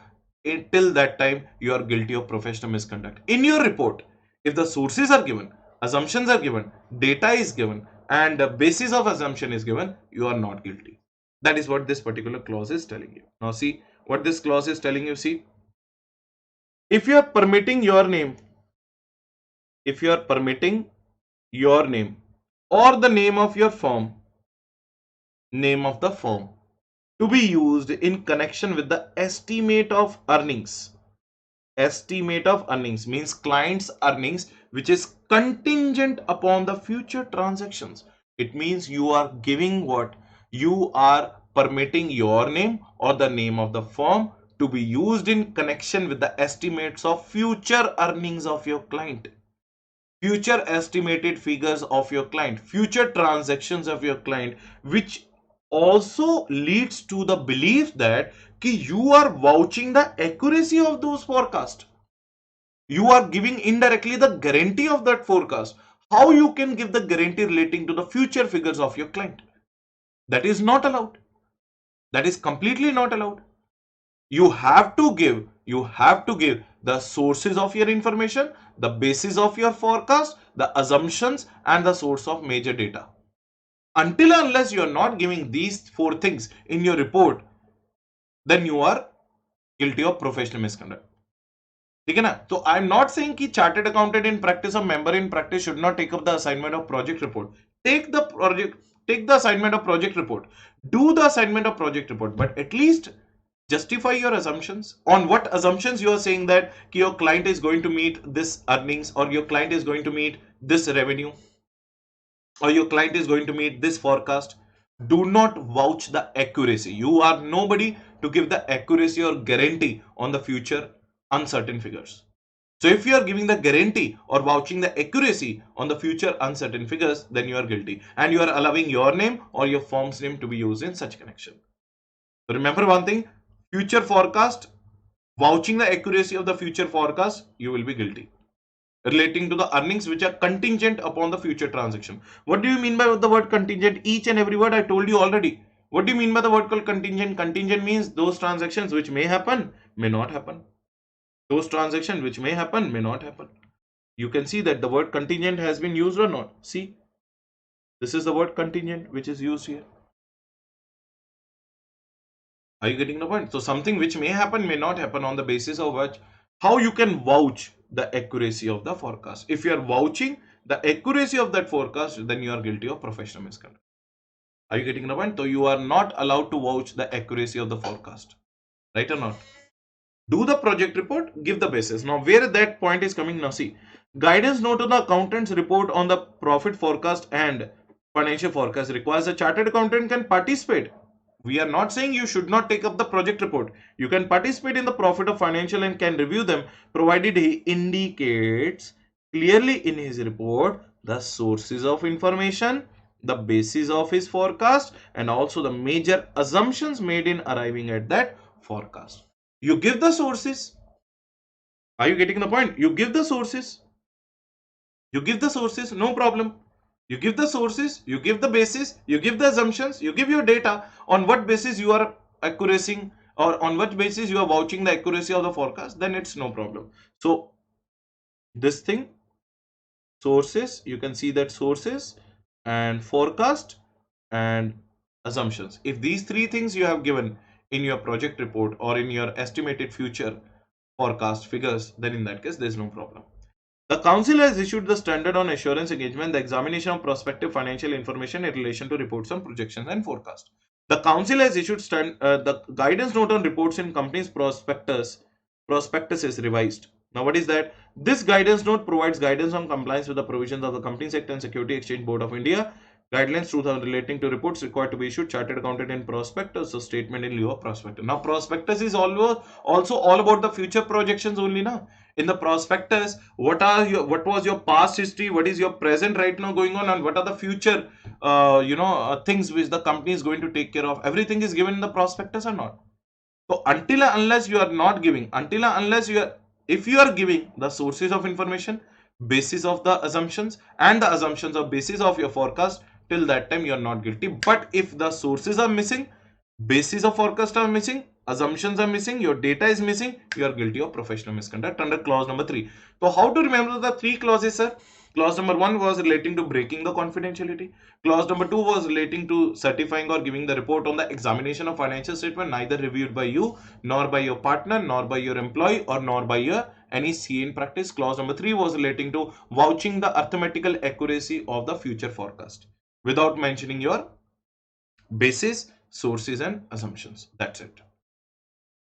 until that time you are guilty of professional misconduct. In your report, if the sources are given, assumptions are given, data is given, and the basis of assumption is given, you are not guilty. That is what this particular clause is telling you. Now see what this clause is telling you. See, if you are permitting your name, if you are permitting your name or the name of your firm, to be used in connection with the estimate of earnings. Estimate of earnings means client's earnings, which is contingent upon the future transactions. It means you are giving what? You are permitting your name or the name of the firm to be used in connection with the estimates of future earnings of your client, future estimated figures of your client, future transactions of your client, which also leads to the belief that you are vouching the accuracy of those forecasts. You are giving indirectly the guarantee of that forecast. How you can give the guarantee relating to the future figures of your client? That is not allowed. That is completely not allowed. You have to give the sources of your information, the basis of your forecast, the assumptions and the source of major data. Until unless you are not giving these 4 things in your report, then you are guilty of professional misconduct. ठीक है ना? So I am not saying कि chartered accountant in practice or member in practice should not take up the assignment of project report. Take the assignment of project report. Do the assignment of project report, but at least justify your assumptions. On what assumptions you are saying that your client is going to meet this earnings, or your client is going to meet this revenue, or your client is going to meet this forecast. Do not vouch the accuracy. You are nobody to give the accuracy or guarantee on the future uncertain figures. So if you are giving the guarantee or vouching the accuracy on the future uncertain figures, then you are guilty, and you are allowing your name or your firm's name to be used in such connection. So remember one thing, future forecast, vouching the accuracy of the future forecast, you will be guilty. Relating to the earnings which are contingent upon the future transaction. What do you mean by the word contingent? Each and every word I told you already. What do you mean by the word called contingent? Contingent means those transactions which may happen, may not happen. Those transactions which may happen, may not happen. You can see that the word contingent has been used or not. See, this is the word contingent which is used here. Are you getting the point? So something which may happen, may not happen, on the basis of which, how you can vouch the accuracy of the forecast. If you are vouching the accuracy of that forecast, then you are guilty of professional misconduct. Are you getting the point? So you are not allowed to vouch the accuracy of the forecast. Right or not? Do the project report, give the basis. Now where that point is coming, now see, guidance note on the accountant's report on the profit forecast and financial forecast requires a chartered accountant can participate. We are not saying you should not take up the project report. You can participate in the profit of financial and can review them, provided he indicates clearly in his report the sources of information, the basis of his forecast, and also the major assumptions made in arriving at that forecast. You give the sources. Are you getting the point? You give the sources. You give the sources, no problem. You give the sources, you give the basis, you give the assumptions, you give your data on what basis you are accuracy, or on what basis you are vouching the accuracy of the forecast, then it's no problem. So this thing, sources, you can see that sources and forecast and assumptions. If these three things you have given in your project report or in your estimated future forecast figures, then in that case there is no problem. The council has issued the standard on assurance engagement, the examination of prospective financial information in relation to reports on projections and forecast. The council has issued the guidance note on reports in company's prospectus is revised. Now what is that? This guidance note provides guidance on compliance with the provisions of the Companies Act and Security Exchange Board of India guidelines 2000 relating to reports required to be issued chartered accountant in prospectus, so statement in lieu of prospectus. Now prospectus is also all about the future projections only now. In the prospectus, what was your past history, what is your present right now going on, and what are the future things which the company is going to take care of. Everything is given in the prospectus or not. So until and unless you are not giving, until and unless you are, if you are giving the sources of information, basis of the assumptions, and the assumptions of basis of your forecast, till that time you are not guilty. But if the sources are missing, basis of forecast are missing, assumptions are missing, your data is missing, you are guilty of professional misconduct under clause number 3. So how to remember the three clauses, sir? Clause number 1 was relating to breaking the confidentiality. Clause number 2 was relating to certifying or giving the report on the examination of financial statement neither reviewed by you, nor by your partner, nor by your employee, or nor by your any CA in practice. Clause number 3 was relating to vouching the arithmetical accuracy of the future forecast without mentioning your basis, sources, and assumptions. That's it.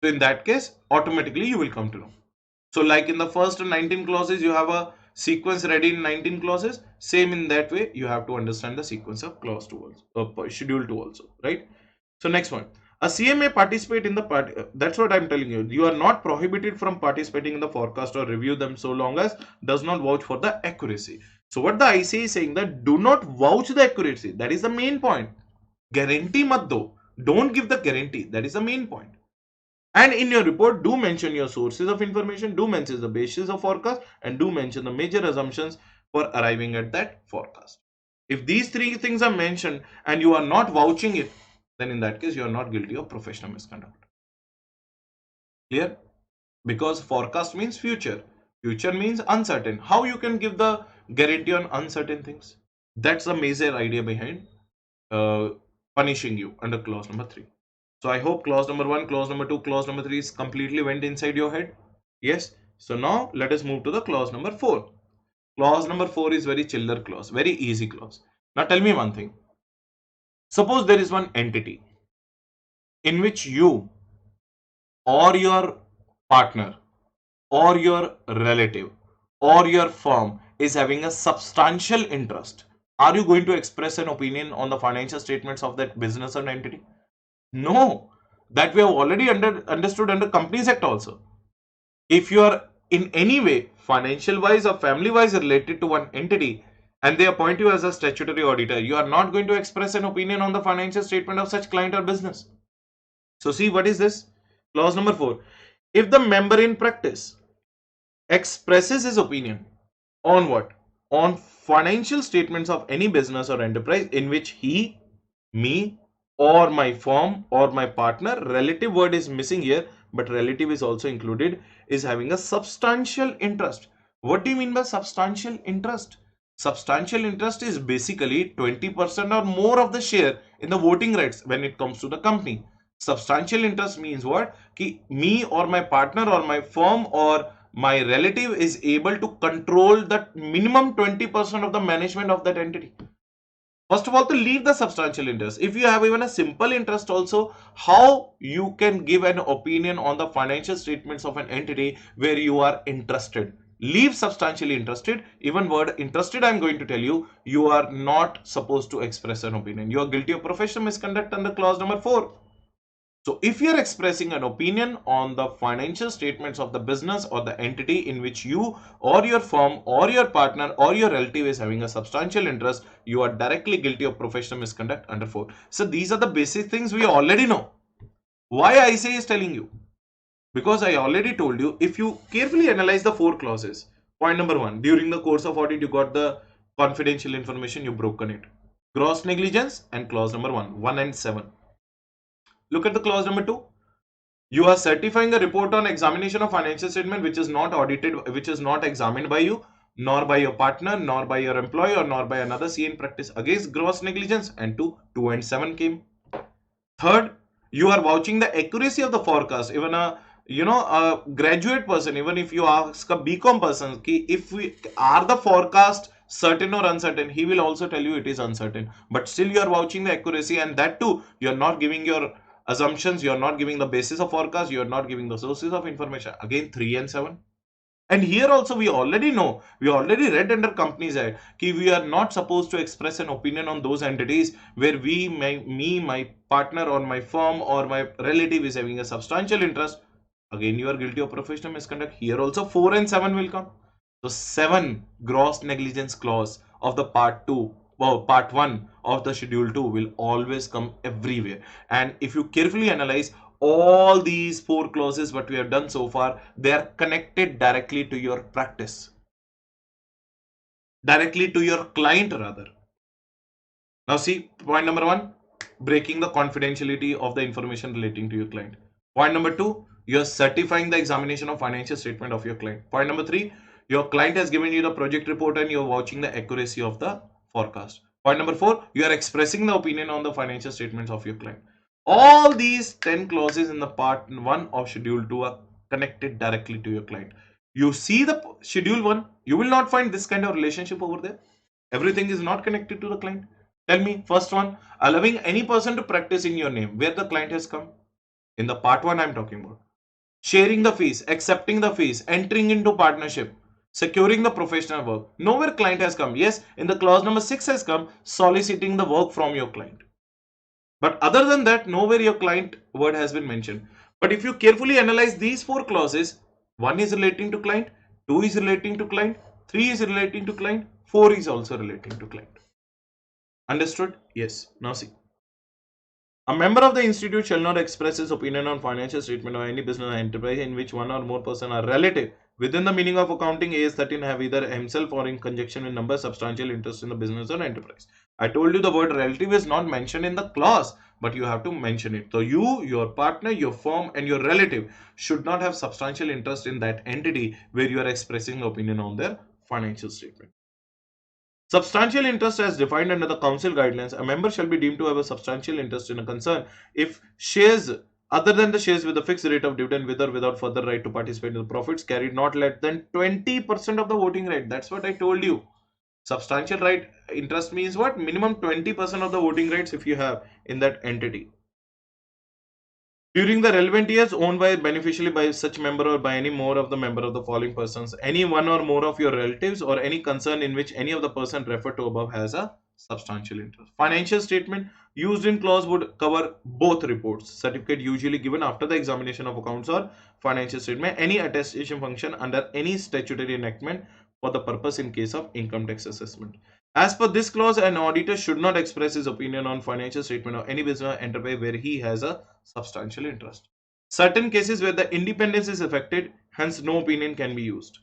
So in that case, automatically you will come to know. So like in the first 19 clauses, you have a sequence ready in 19 clauses. Same in that way, you have to understand the sequence of clause 2 also, schedule 2 also, right? So next one, a CA may participate in the part. That's what I'm telling you. You are not prohibited from participating in the forecast or review them so long as does not vouch for the accuracy. So what the ICA is saying that do not vouch the accuracy. That is the main point. Guarantee mat do. Don't give the guarantee. That is the main point. And in your report, do mention your sources of information, do mention the basis of forecast, and do mention the major assumptions for arriving at that forecast. If these three things are mentioned and you are not vouching it, then in that case, you are not guilty of professional misconduct. Clear? Because forecast means future. Future means uncertain. How you can give the guarantee on uncertain things? That's the major idea behind punishing you under clause number 3. So I hope clause number 1, clause number 2, clause number 3 is completely went inside your head. Yes. So now let us move to the clause number 4. Clause number 4 is very chiller clause, very easy clause. Now tell me one thing. Suppose there is one entity in which you or your partner or your relative or your firm is having a substantial interest. Are you going to express an opinion on the financial statements of that business or entity? No, that we have already understood under Companies Act also. If you are in any way financial wise or family wise related to one entity and they appoint you as a statutory auditor, you are not going to express an opinion on the financial statement of such client or business. So see, what is this? Clause number 4. If the member in practice expresses his opinion on what? On financial statements of any business or enterprise in which he, me, or my firm or my partner, relative word is missing here, but relative is also included, is having a substantial interest. What do you mean by substantial interest? Substantial interest is basically 20% or more of the share in the voting rights when it comes to the company. Substantial interest means what? Ki me or my partner or my firm or my relative is able to control that minimum 20% of the management of that entity. First of all, to leave the substantial interest. If you have even a simple interest also, how you can give an opinion on the financial statements of an entity where you are interested? Leave substantially interested. Even word interested, I am going to tell you, you are not supposed to express an opinion. You are guilty of professional misconduct under clause number 4. So if you're expressing an opinion on the financial statements of the business or the entity in which you or your firm or your partner or your relative is having a substantial interest, you are directly guilty of professional misconduct under 4. So these are the basic things we already know. Why I say is telling you, because I already told you, if you carefully analyze the 4 clauses, point number 1, during the course of audit you got the confidential information, you broken it. Gross negligence and clause number 1 and 7. Look at the clause number 2. You are certifying a report on examination of financial statement which is not audited, which is not examined by you, nor by your partner, nor by your employee, or nor by another CA in practice against gross negligence. And 2 and 7 came. Third, you are vouching the accuracy of the forecast. Even a graduate person, even if you ask a BCom person, if we are the forecast certain or uncertain, he will also tell you it is uncertain. But still you are vouching the accuracy, and that too, you are not giving your assumptions, you are not giving the basis of forecast, you are not giving the sources of information. Again, 3 and 7. And here also we already know, we already read under Companies Act, that we are not supposed to express an opinion on those entities where my partner or my firm or my relative is having a substantial interest. Again, you are guilty of professional misconduct. Here also 4 and 7 will come. So 7 gross negligence clause of the part 2, well, part 1 of the schedule 2 will always come everywhere. And if you carefully analyze, all these 4 clauses what we have done so far, they are connected directly to your practice, directly to your client rather. Now see, point number 1, breaking the confidentiality of the information relating to your client. Point number 2, you are certifying the examination of financial statement of your client. Point number 3, your client has given you the project report and you are watching the accuracy of the forecast. Point number 4, you are expressing the opinion on the financial statements of your client. All these 10 clauses in the part 1 of schedule 2 are connected directly to your client. You see the schedule 1, you will not find this kind of relationship over there. Everything is not connected to the client. Tell me, first one, allowing any person to practice in your name, where the client has come. In the part 1 I'm talking about. Sharing the fees, accepting the fees, entering into partnership, securing the professional work. Nowhere client has come. Yes, in the clause number 6 has come, soliciting the work from your client. But other than that, nowhere your client word has been mentioned. But if you carefully analyze these 4 clauses, 1 is relating to client, 2 is relating to client, 3 is relating to client, 4 is also relating to client. Understood? Yes. Now see. A member of the institute shall not express his opinion on financial statement or any business or enterprise in which one or more person are relative. Within the meaning of accounting, AS 13 have either himself or in conjunction with number substantial interest in the business or enterprise. I told you the word relative is not mentioned in the clause, but you have to mention it. So you, your partner, your firm and your relative should not have substantial interest in that entity where you are expressing opinion on their financial statement. Substantial interest as defined under the council guidelines, a member shall be deemed to have a substantial interest in a concern if shares other than the shares with a fixed rate of dividend with or without further right to participate in the profits carried not less than 20% of the voting right. That's what I told you. Substantial right interest means what? Minimum 20% of the voting rights if you have in that entity. During the relevant years owned by beneficially by such member or by any more of the member of the following persons, any one or more of your relatives or any concern in which any of the person referred to above has a substantial interest. Financial statement used in clause would cover both reports. Certificate usually given after the examination of accounts or financial statement, any attestation function under any statutory enactment for the purpose in case of income tax assessment. As per this clause, an auditor should not express his opinion on financial statement of any business or enterprise where he has a substantial interest. Certain cases where the independence is affected, hence no opinion can be used.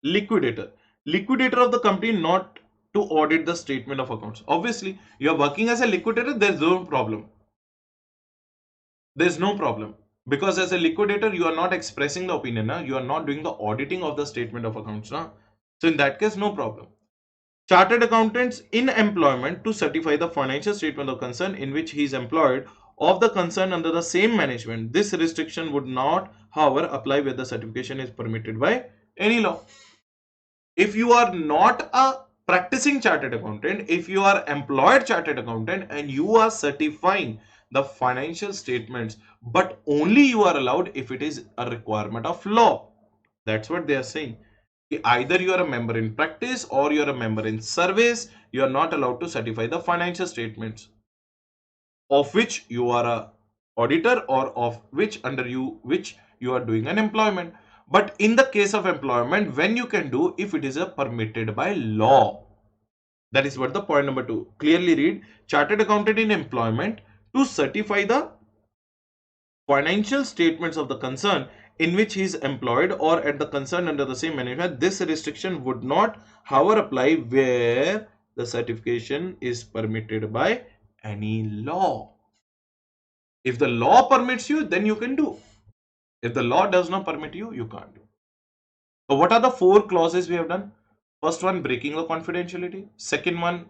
Liquidator. Liquidator of the company not to audit the statement of accounts. Obviously, you are working as a liquidator, there is no problem. There is no problem. Because as a liquidator, you are not expressing the opinion, na? You are not doing the auditing of the statement of accounts. Na? So in that case, no problem. Chartered accountants in employment to certify the financial statement of concern in which he is employed of the concern under the same management. This restriction would not, however, apply where the certification is permitted by any law. If you are not a practicing chartered accountant, if you are employed chartered accountant and you are certifying the financial statements, but only you are allowed if it is a requirement of law. That's what they are saying. Either you are a member in practice or you are a member in service, you are not allowed to certify the financial statements of which you are a auditor or of which you are doing an employment. But in the case of employment, when you can do, if it is a permitted by law. That is what the point number 2. Clearly read, chartered accountant in employment to certify the financial statements of the concern in which he is employed or at the concern under the same management. This restriction would not, however, apply where the certification is permitted by any law. If the law permits you, then you can do. If the law does not permit you, you can't do. So what are the 4 clauses we have done? First one, breaking the confidentiality. Second one,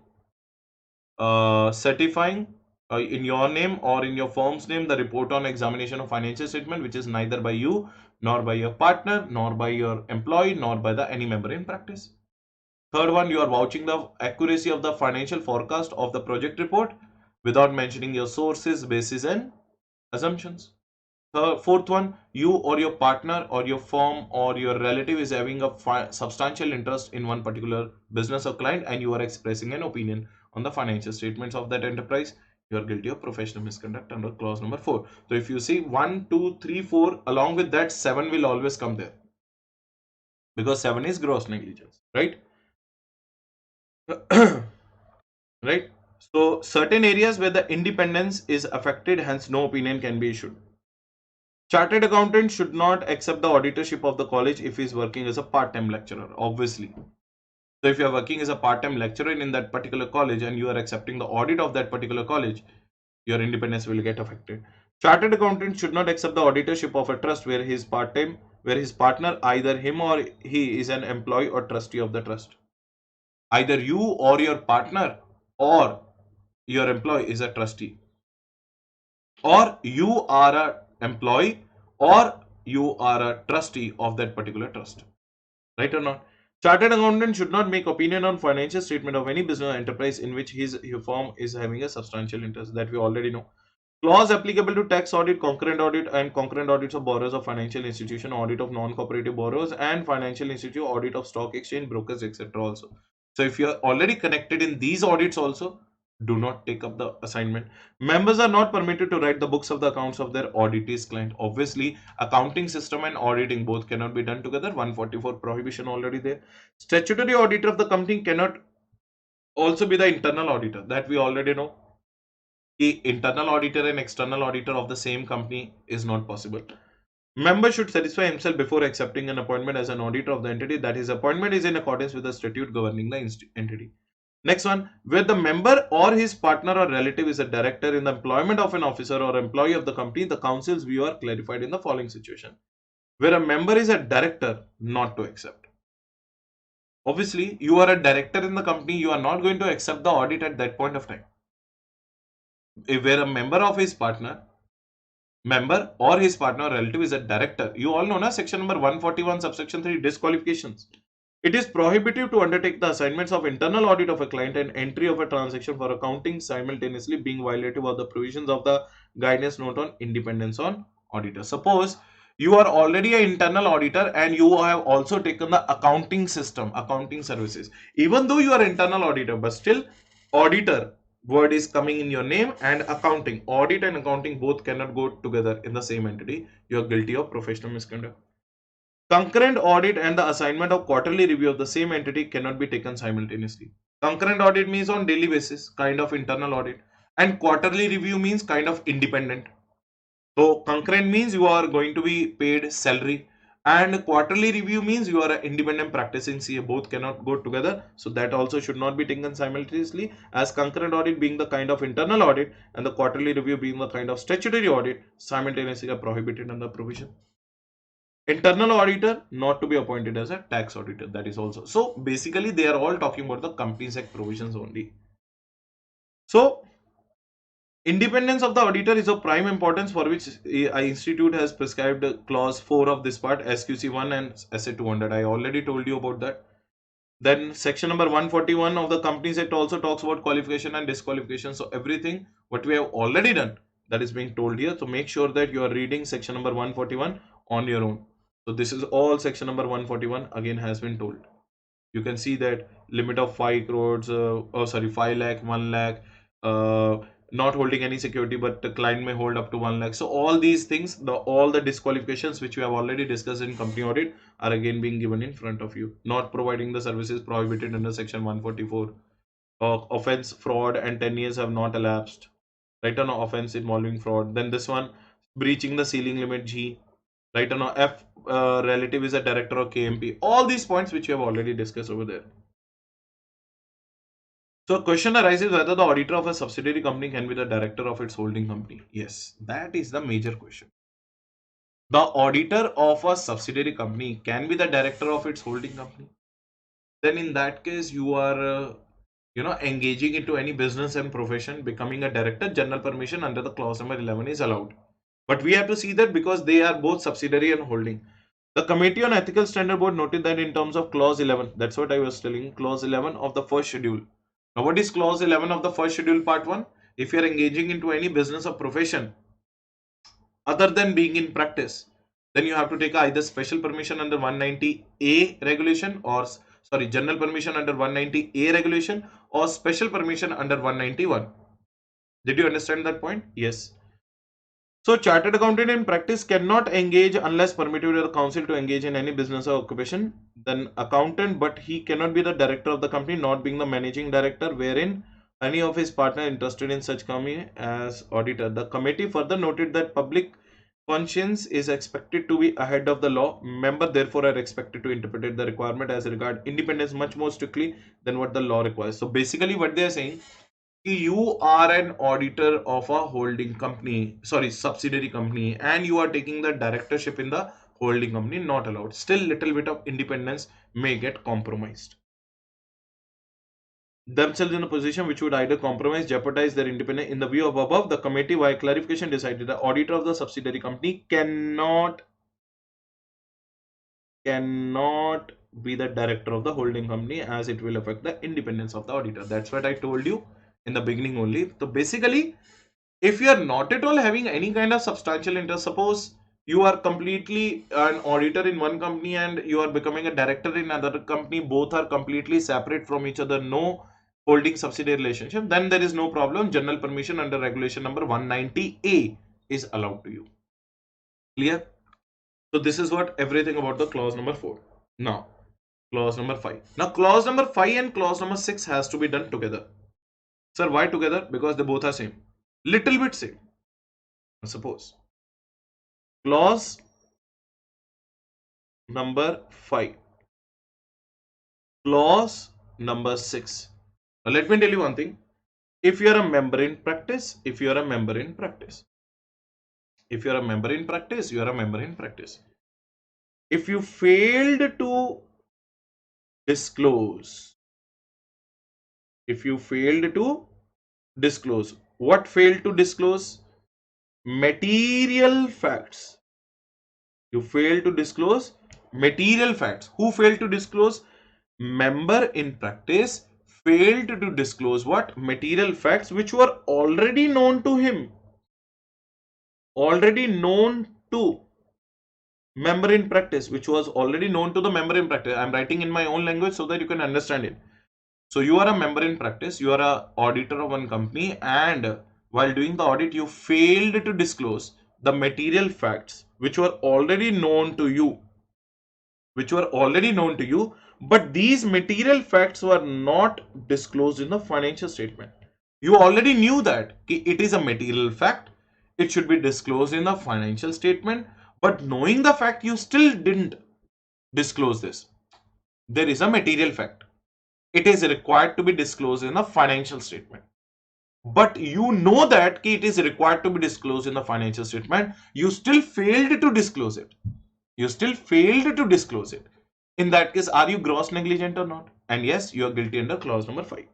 certifying in your name or in your firm's name the report on examination of financial statement, which is neither by you nor by your partner nor by your employee nor by the any member in practice. Third one, you are vouching the accuracy of the financial forecast of the project report without mentioning your sources, basis and assumptions. Fourth one, you or your partner or your firm or your relative is having a substantial interest in one particular business or client and you are expressing an opinion on the financial statements of that enterprise. You are guilty of professional misconduct under clause number 4. So if you see 1, 2, 3, 4, along with that 7 will always come there because 7 is gross negligence, right? Right? So certain areas where the independence is affected, hence no opinion can be issued. Chartered accountant should not accept the auditorship of the college if he is working as a part-time lecturer, obviously. So if you are working as a part-time lecturer in that particular college and you are accepting the audit of that particular college, your independence will get affected. Chartered accountant should not accept the auditorship of a trust where his partner, either him or he, is an employee or trustee of the trust. Either you or your partner or your employee is a trustee, or you are a employee or you are a trustee of that particular trust, right or not? Chartered accountant should not make opinion on financial statement of any business enterprise in which his firm is having a substantial interest. That we already know. Clause applicable to tax audit, concurrent audit and concurrent audits of borrowers of financial institution, audit of non-cooperative borrowers and financial institute, audit of stock exchange, brokers, etc. also. So if you are already connected in these audits also, do not take up the assignment. Members are not permitted to write the books of the accounts of their auditees client. Obviously, accounting system and auditing both cannot be done together. 144 prohibition already there. Statutory auditor of the company cannot also be the internal auditor. That we already know. The internal auditor and external auditor of the same company is not possible. Member should satisfy himself before accepting an appointment as an auditor of the entity that his appointment is in accordance with the statute governing the entity. Next one, where the member or his partner or relative is a director in the employment of an officer or employee of the company, the council's view are clarified in the following situation. Where a member is a director, not to accept. Obviously, you are a director in the company, you are not going to accept the audit at that point of time. If where a member or his partner or relative is a director, you all know na, section number 141 subsection 3, disqualifications. It is prohibitive to undertake the assignments of internal audit of a client and entry of a transaction for accounting simultaneously being violative of the provisions of the guidance note on independence on auditor. Suppose you are already an internal auditor and you have also taken the accounting system, accounting services. Even though you are internal auditor, but still auditor word is coming in your name, and accounting, audit and accounting both cannot go together in the same entity. You are guilty of professional misconduct. Concurrent audit and the assignment of quarterly review of the same entity cannot be taken simultaneously. Concurrent audit means on daily basis, kind of internal audit, and quarterly review means kind of independent. So concurrent means you are going to be paid salary, and quarterly review means you are an independent practicing CA. Both cannot go together, so that also should not be taken simultaneously, as concurrent audit being the kind of internal audit and the quarterly review being the kind of statutory audit simultaneously are prohibited under provision. Internal auditor not to be appointed as a tax auditor, that is also. So basically they are all talking about the Companies Act provisions only. So independence of the auditor is of prime importance, for which institute has prescribed clause 4 of this part, SQC1 and SA 200. I already told you about that. Then section number 141 of the Companies Act also talks about qualification and disqualification. So everything what we have already done, that is being told here. So make sure that you are reading section number 141 on your own. So this is all section number 141 again has been told. You can see that limit of 5 crores, 5 lakh, 1 lakh, not holding any security, but the client may hold up to 1 lakh. So all these things, all the disqualifications which we have already discussed in company audit are again being given in front of you. Not providing the services prohibited under section 144. Offense, fraud, and 10 years have not elapsed. Right on offense involving fraud. Then this one, breaching the ceiling limit G. Right on F, relative is a director of KMP. All these points which we have already discussed over there. So a question arises whether the auditor of a subsidiary company can be the director of its holding company. Yes, that is the major question. The auditor of a subsidiary company can be the director of its holding company. Then in that case, you are engaging into any business and profession, becoming a director. General permission under the clause number 11 is allowed. But we have to see that because they are both subsidiary and holding. The Committee on Ethical Standard Board noted that in terms of clause 11, that's what I was telling, clause 11 of the first schedule. Now, what is clause 11 of the first schedule part 1? If you are engaging into any business or profession other than being in practice, then you have to take either special permission under 190A regulation or general permission under 190A regulation or special permission under 191. Did you understand that point? Yes. So chartered accountant in practice cannot engage unless permitted by the council to engage in any business or occupation. Then accountant, but he cannot be the director of the company, not being the managing director, wherein any of his partner interested in such company as auditor. The committee further noted that public conscience is expected to be ahead of the law. Members therefore are expected to interpret the requirement as regard independence much more strictly than what the law requires. So basically what they are saying, you are an auditor of a holding company, subsidiary company, and you are taking the directorship in the holding company, not allowed. Still little bit of independence may get compromised. Themselves in a position which would either compromise, jeopardize their independence. In the view of above, the committee, via clarification, decided the auditor of the subsidiary company cannot be the director of the holding company, as it will affect the independence of the auditor. That's what I told you in the beginning only. So basically, if you are not at all having any kind of substantial interest, suppose you are completely an auditor in one company and you are becoming a director in another company, both are completely separate from each other, no holding subsidiary relationship, then there is no problem. General permission under regulation number 190A is allowed to you. Clear? So this is what everything about the clause number 4. Now clause number 5. Now clause number 5 and clause number 6 has to be done together. Sir, why together? Because they both are same, little bit same. Suppose clause number 5, clause number 6. Now let me tell you one thing. If you are a member in practice, you are a member in practice. If you are a member in practice, you are a member in practice. If you failed to disclose, what failed to disclose? Material facts. You failed to disclose material facts. Who failed to disclose? Member in practice failed to disclose what? Material facts which were already known to him. Already known to member in practice, which was already known to the member in practice. I'm writing in my own language so that you can understand it. So you are a member in practice, you are an auditor of one company, and while doing the audit, you failed to disclose the material facts which were already known to you. But these material facts were not disclosed in the financial statement. You already knew that it is a material fact, it should be disclosed in the financial statement, but knowing the fact, you still didn't disclose this. There is a material fact, it is required to be disclosed in the financial statement, but you know that it is required to be disclosed in the financial statement, you still failed to disclose it. In that case, are you gross negligent or not? And yes, you are guilty under clause number 5.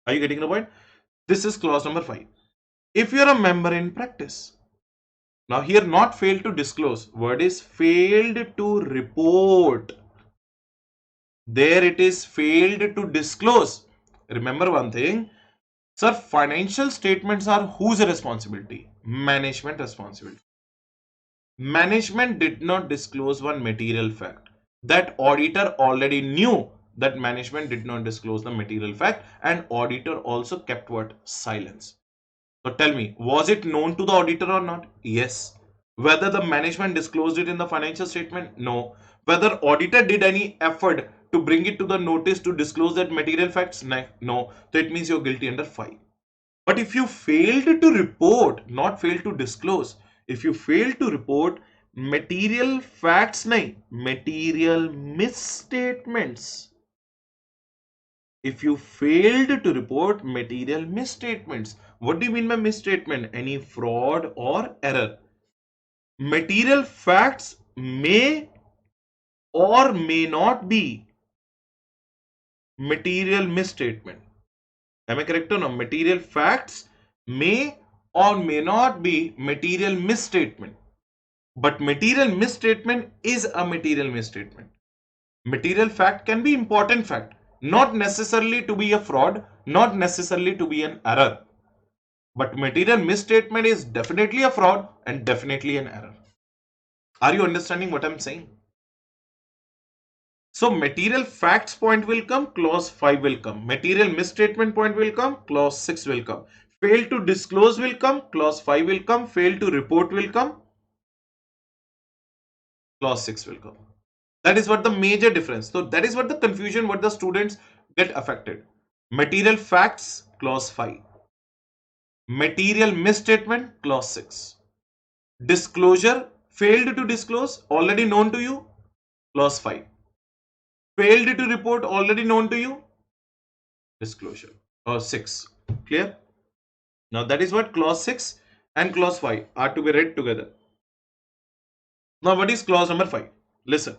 Are you getting the point? This is clause number 5. If you are a member in practice, now here, not failed to disclose, word is failed to report. There it is failed to disclose. Remember one thing, sir, financial statements are whose responsibility? Management responsibility. Management did not disclose one material fact. That auditor already knew that management did not disclose the material fact, and auditor also kept what? Silence. So tell me, was it known to the auditor or not? Yes. Whether the management disclosed it in the financial statement? No. Whether auditor did any effort to bring it to the notice to disclose that material facts? No. So it means you're guilty under 5. But if you failed to report, not failed to disclose, if you fail to report material facts, material misstatements. If you failed to report material misstatements, what do you mean by misstatement? Any fraud or error. Material facts may or may not be material misstatement. Am I correct or no? Material facts may or may not be material misstatement. But material misstatement is a material misstatement. Material fact can be important fact, not necessarily to be a fraud, not necessarily to be an error. But material misstatement is definitely a fraud and definitely an error. Are you understanding what I'm saying? So material facts point will come, clause 5 will come. Material misstatement point will come, clause 6 will come. Fail to disclose will come, clause 5 will come. Fail to report will come, clause 6 will come. That is what the major difference. So that is what the confusion, what the students get affected. Material facts, clause 5. Material misstatement, clause 6. Disclosure, failed to disclose, already known to you, clause 5. Failed to report, already known to you, disclosure, or 6. Clear? Now that is what clause 6 and clause 5 are to be read together. Now what is clause number 5? Listen.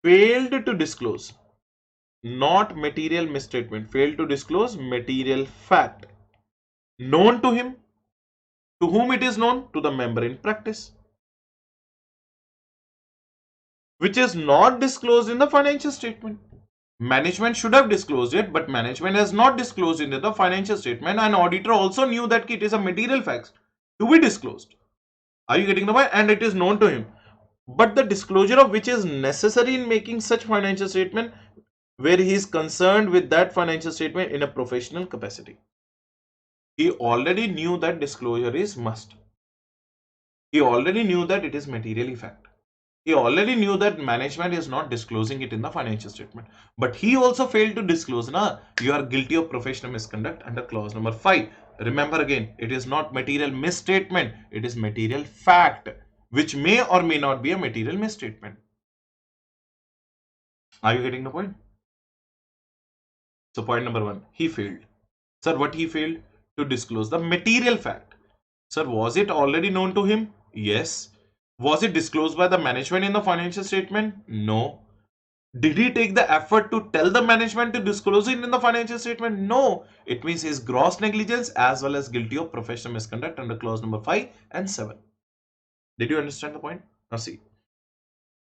Failed to disclose, not material misstatement. Failed to disclose material fact. Known to him. To whom it is known? To the member in practice. Which is not disclosed in the financial statement. Management should have disclosed it, but management has not disclosed it in the financial statement, and auditor also knew that it is a material fact to be disclosed. Are you getting the point? And it is known to him. But the disclosure of which is necessary in making such financial statement where he is concerned with that financial statement in a professional capacity. He already knew that disclosure is must. He already knew that it is materially fact. He already knew that management is not disclosing it in the financial statement. But he also failed to disclose. You are guilty of professional misconduct under clause number 5. Remember again, it is not material misstatement. It is material fact, which may or may not be a material misstatement. Are you getting the point? So point number 1, he failed. Sir, what he failed? To disclose the material fact. Sir, was it already known to him? Yes. Was it disclosed by the management in the financial statement? No. Did he take the effort to tell the management to disclose it in the financial statement? No. It means he is gross negligence as well as guilty of professional misconduct under clause number 5 and 7. Did you understand the point? Now see.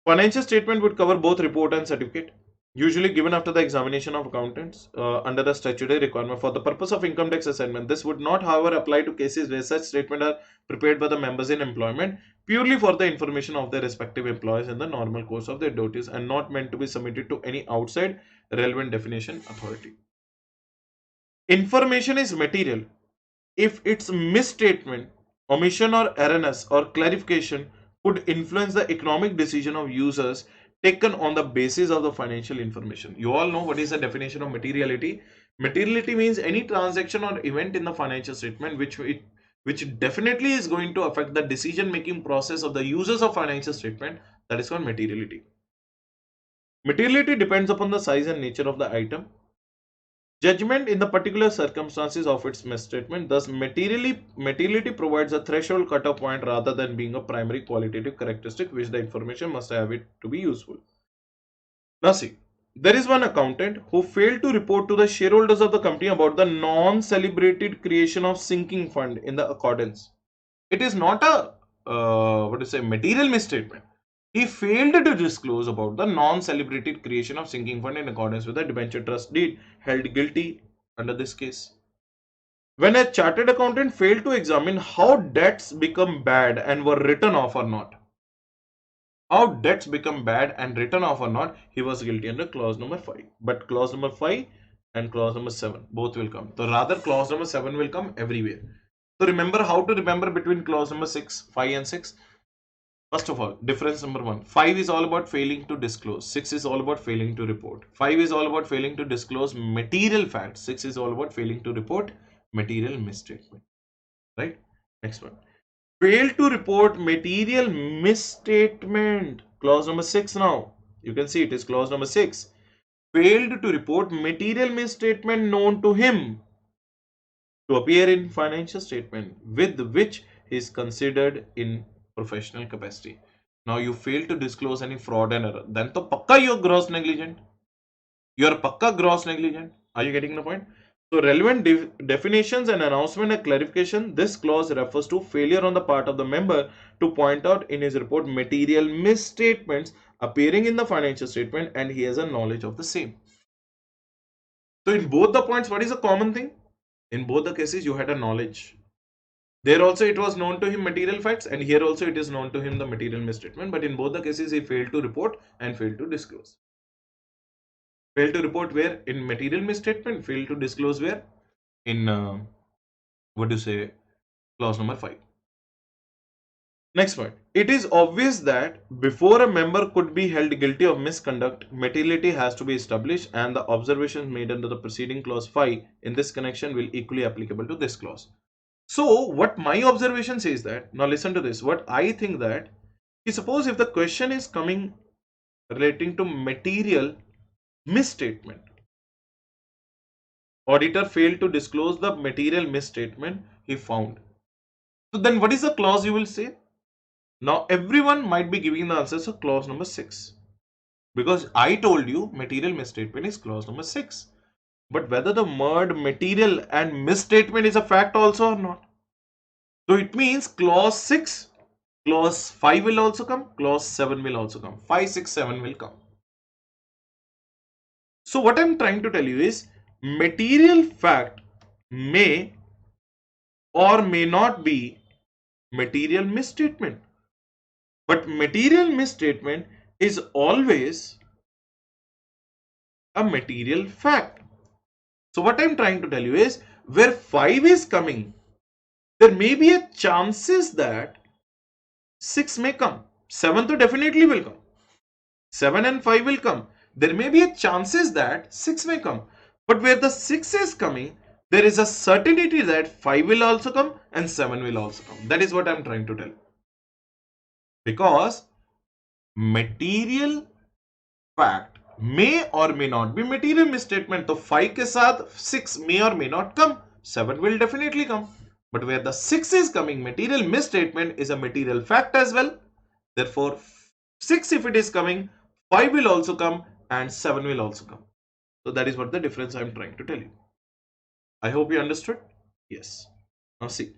Financial statement would cover both report and certificate, usually given after the examination of accountants under the statutory requirement for the purpose of income tax assignment. This would not, however, apply to cases where such statements are prepared by the members in employment purely for the information of their respective employees in the normal course of their duties and not meant to be submitted to any outside relevant definition authority. Information is material if its misstatement, omission or erroneous or clarification could influence the economic decision of users taken on the basis of the financial information. You all know what is the definition of materiality. Materiality means any transaction or event in the financial statement which definitely is going to affect the decision making process of the users of financial statement. That is called materiality. Materiality depends upon the size and nature of the item. Judgment in the particular circumstances of its misstatement. Thus, materiality provides a threshold cutoff point rather than being a primary qualitative characteristic which the information must have it to be useful. Now see, there is one accountant who failed to report to the shareholders of the company about the non-celebrated creation of sinking fund in the accordance. It is not a material misstatement. He failed to disclose about the non-celebrated creation of sinking fund in accordance with the debenture trust deed, held guilty under this case. When a chartered accountant failed to examine how debts become bad and were written off or not, how debts become bad and written off or not, he was guilty under clause number 5. But clause number 5 and clause number 7, both will come. So rather clause number 7 will come everywhere. So remember how to remember between clause number 5 and 6. First of all, difference number 1. 5 is all about failing to disclose. 6 is all about failing to report. 5 is all about failing to disclose material facts. 6 is all about failing to report material misstatement. Right? Next one. Fail to report material misstatement. Clause number 6 now. You can see it is clause number 6. Failed to report material misstatement known to him to appear in financial statement with which he is considered in professional capacity. Now you fail to disclose any fraud and error. Then to pakka you're gross negligent. You're pakka gross negligent. Are you getting the point? So relevant definitions and announcement and clarification. This clause refers to failure on the part of the member to point out in his report material misstatements appearing in the financial statement and he has a knowledge of the same. So in both the points, what is a common thing? In both the cases, you had a knowledge. There also it was known to him material facts, and here also it is known to him the material misstatement. But in both the cases, he failed to report and failed to disclose. Failed to report where? In material misstatement. Failed to disclose where? In what do you say? Clause number 5. Next point. It is obvious that before a member could be held guilty of misconduct, materiality has to be established, and the observations made under the preceding clause 5 in this connection will equally applicable to this clause. So what my observation says that, now listen to this, what I think that, suppose if the question is coming relating to material misstatement, auditor failed to disclose the material misstatement he found. So then what is the clause you will say? Now everyone might be giving the answers of clause number 6. Because I told you material misstatement is clause number 6. But whether the word material and misstatement is a fact also or not. So it means clause 6, clause 5 will also come, clause 7 will also come. 5, 6, 7 will come. So what I am trying to tell you is material fact may or may not be material misstatement. But material misstatement is always a material fact. So what I am trying to tell you is where 5 is coming, there may be a chances that 6 may come. 7 to definitely will come. 7 and 5 will come. There may be a chances that 6 may come. But where the 6 is coming, there is a certainty that 5 will also come and 7 will also come. That is what I am trying to tell. Because material fact may or may not be material misstatement. So 5 के साथ 6 may or may not come. 7 will definitely come. But where the 6 is coming, material misstatement is a material fact as well. Therefore, 6 if it is coming, 5 will also come and 7 will also come. So that is what the difference I am trying to tell you. I hope you understood. Yes. Now see.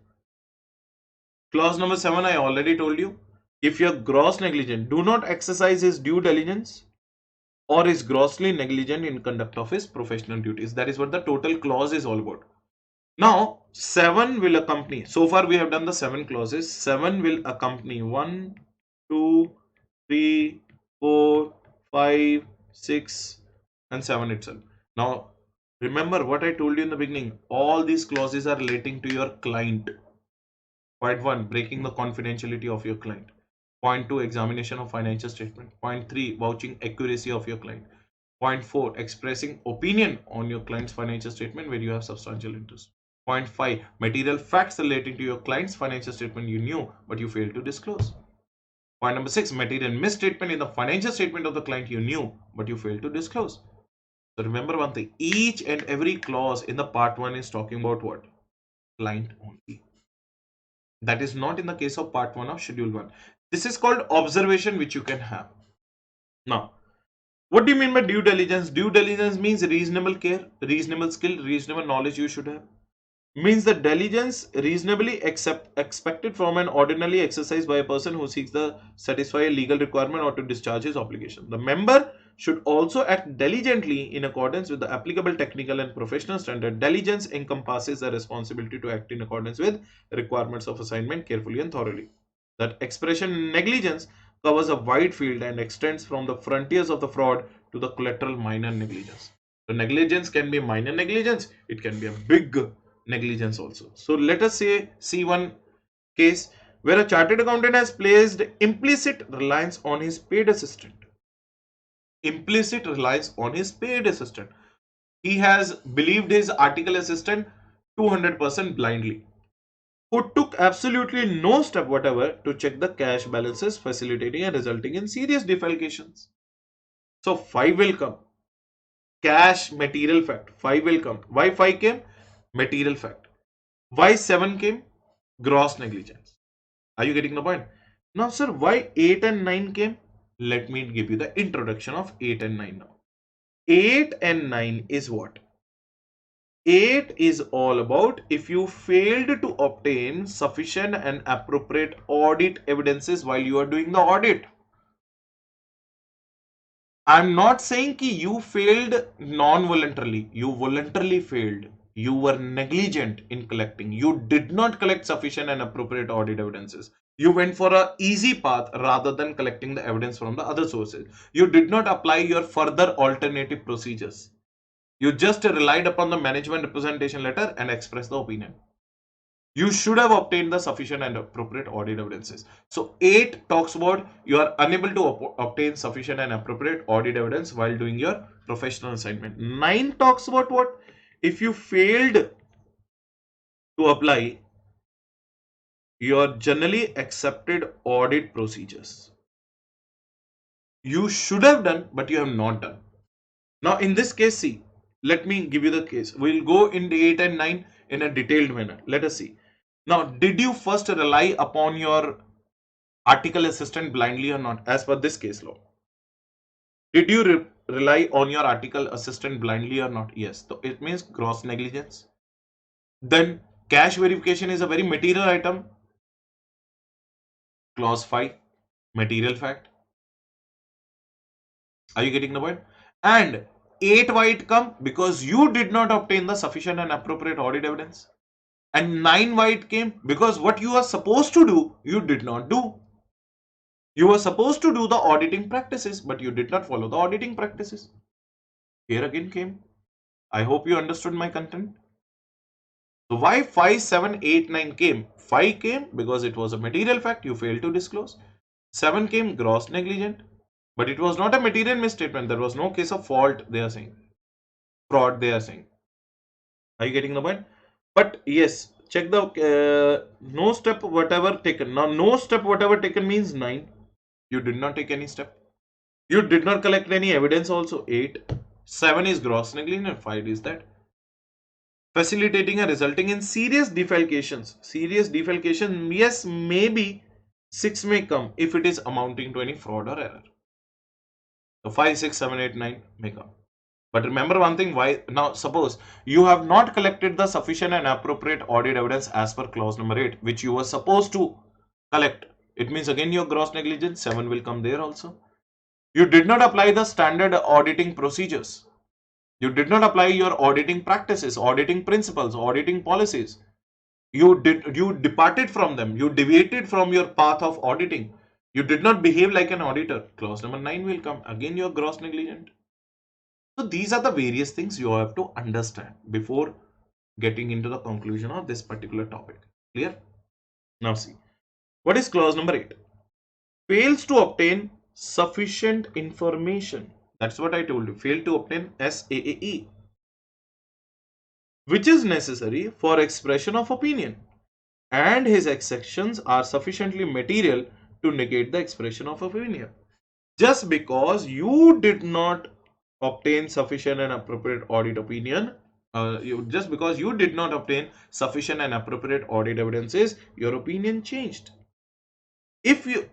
Clause number 7 I already told you. If you're gross negligent, do not exercise his due diligence or is grossly negligent in conduct of his professional duties. That is what the total clause is all about. Now 7 will accompany. So far we have done the 7 clauses. 7 will accompany 1, 2, 3, 4, 5, 6 and 7 itself. Now remember what I told you in the beginning. All these clauses are relating to your client. Point 1, breaking the confidentiality of your client. Point 2, examination of financial statement. Point 3, vouching accuracy of your client. Point 4, expressing opinion on your client's financial statement where you have substantial interest. Point 5, material facts relating to your client's financial statement you knew but you failed to disclose. Point number 6, material misstatement in the financial statement of the client you knew but you failed to disclose. So remember one thing, each and every clause in the part 1 is talking about what? Client only. That is not in the case of part 1 of schedule 1. This is called observation which you can have. Now, what do you mean by due diligence? Due diligence means reasonable care, reasonable skill, reasonable knowledge you should have. Means the diligence reasonably expected from an ordinarily exercised by a person who seeks to satisfy a legal requirement or to discharge his obligation. The member should also act diligently in accordance with the applicable technical and professional standard. Diligence encompasses the responsibility to act in accordance with requirements of assignment carefully and thoroughly. That expression negligence covers a wide field and extends from the frontiers of the fraud to the collateral minor negligence. So negligence can be a minor negligence, it can be a big negligence also. So let us see one case where a chartered accountant has placed implicit reliance on his paid assistant. Implicit reliance on his paid assistant. He has believed his article assistant 200% blindly, who took absolutely no step whatever to check the cash balances, facilitating and resulting in serious defalcations. So 5 will come. Cash material fact. 5 will come. Why 5 came? Material fact. Why 7 came? Gross negligence. Are you getting the point? Now, sir, why 8 and 9 came? Let me give you the introduction of 8 and 9 now. 8 and 9 is what? 8 is all about if you failed to obtain sufficient and appropriate audit evidences while you are doing the audit. I'm not saying that you failed non-voluntarily. You voluntarily failed. You were negligent in collecting. You did not collect sufficient and appropriate audit evidences. You went for an easy path rather than collecting the evidence from the other sources. You did not apply your further alternative procedures. You just relied upon the management representation letter and expressed the opinion. You should have obtained the sufficient and appropriate audit evidences. So 8 talks about you are unable to obtain sufficient and appropriate audit evidence while doing your professional assignment. 9 talks about what? If you failed to apply your generally accepted audit procedures. You should have done, but you have not done. Now in this case, see, let me give you the case. We'll go in the 8 and 9 in a detailed manner. Let us see. Now, did you first rely upon your article assistant blindly or not, as per this case law? Did you rely on your article assistant blindly or not? Yes. So it means gross negligence. Then cash verification is a very material item. Clause 5, material fact. Are you getting the point? And 8 why it come? Because you did not obtain the sufficient and appropriate audit evidence. And 9 why it came? Because what you are supposed to do, you did not do. You were supposed to do the auditing practices, but you did not follow the auditing practices. Here again came. I hope you understood my content. So why 5, 7, 8, 9 came? 5 came because it was a material fact you failed to disclose. 7 came gross negligent. But it was not a material misstatement. There was no case of fault, they are saying. Fraud, they are saying. Are you getting the point? But yes, check the no step whatever taken. Now, no step whatever taken means 9. You did not take any step. You did not collect any evidence also. 8. 7 is gross negligence. 5 is that. Facilitating and resulting in serious defalcations. Serious defalcation, yes, maybe 6 may come if it is amounting to any fraud or error. So 5, 6, 7, 8, 9 may come. But remember one thing, why now suppose you have not collected the sufficient and appropriate audit evidence as per clause number 8, which you were supposed to collect. It means again your gross negligence, 7 will come there also. You did not apply the standard auditing procedures. You did not apply your auditing practices, auditing principles, auditing policies. You departed from them. You deviated from your path of auditing. You did not behave like an auditor. Clause number 9 will come. Again, you are gross negligent. So these are the various things you have to understand before getting into the conclusion of this particular topic. Clear? Now see. What is clause number 8? Fails to obtain sufficient information. That's what I told you. Fail to obtain SAAE, which is necessary for expression of opinion, and his exceptions are sufficiently material to negate the expression of opinion. Just because you did not obtain sufficient and appropriate audit opinion, just because you did not obtain sufficient and appropriate audit evidences, your opinion changed. If you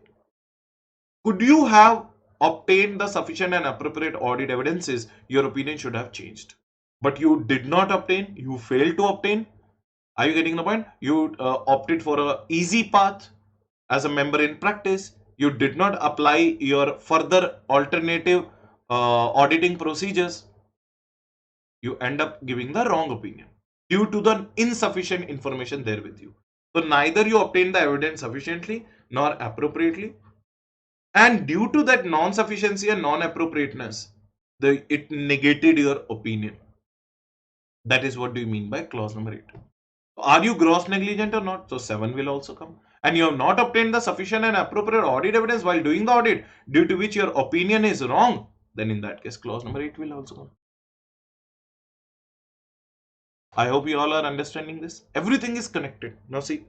could you have obtained the sufficient and appropriate audit evidences, your opinion should have changed. But you did not obtain, you failed to obtain. Are you getting the point? You opted for a easy path as a member in practice. You did not apply your further alternative auditing procedures. You end up giving the wrong opinion due to the insufficient information there with you. So neither you obtain the evidence sufficiently nor appropriately. And due to that non-sufficiency and non-appropriateness, it negated your opinion. That is what do you mean by clause number 8. Are you gross negligent or not? So 7 will also come. And you have not obtained the sufficient and appropriate audit evidence while doing the audit, due to which your opinion is wrong. Then in that case, clause number 8 will also come. I hope you all are understanding this. Everything is connected. Now see.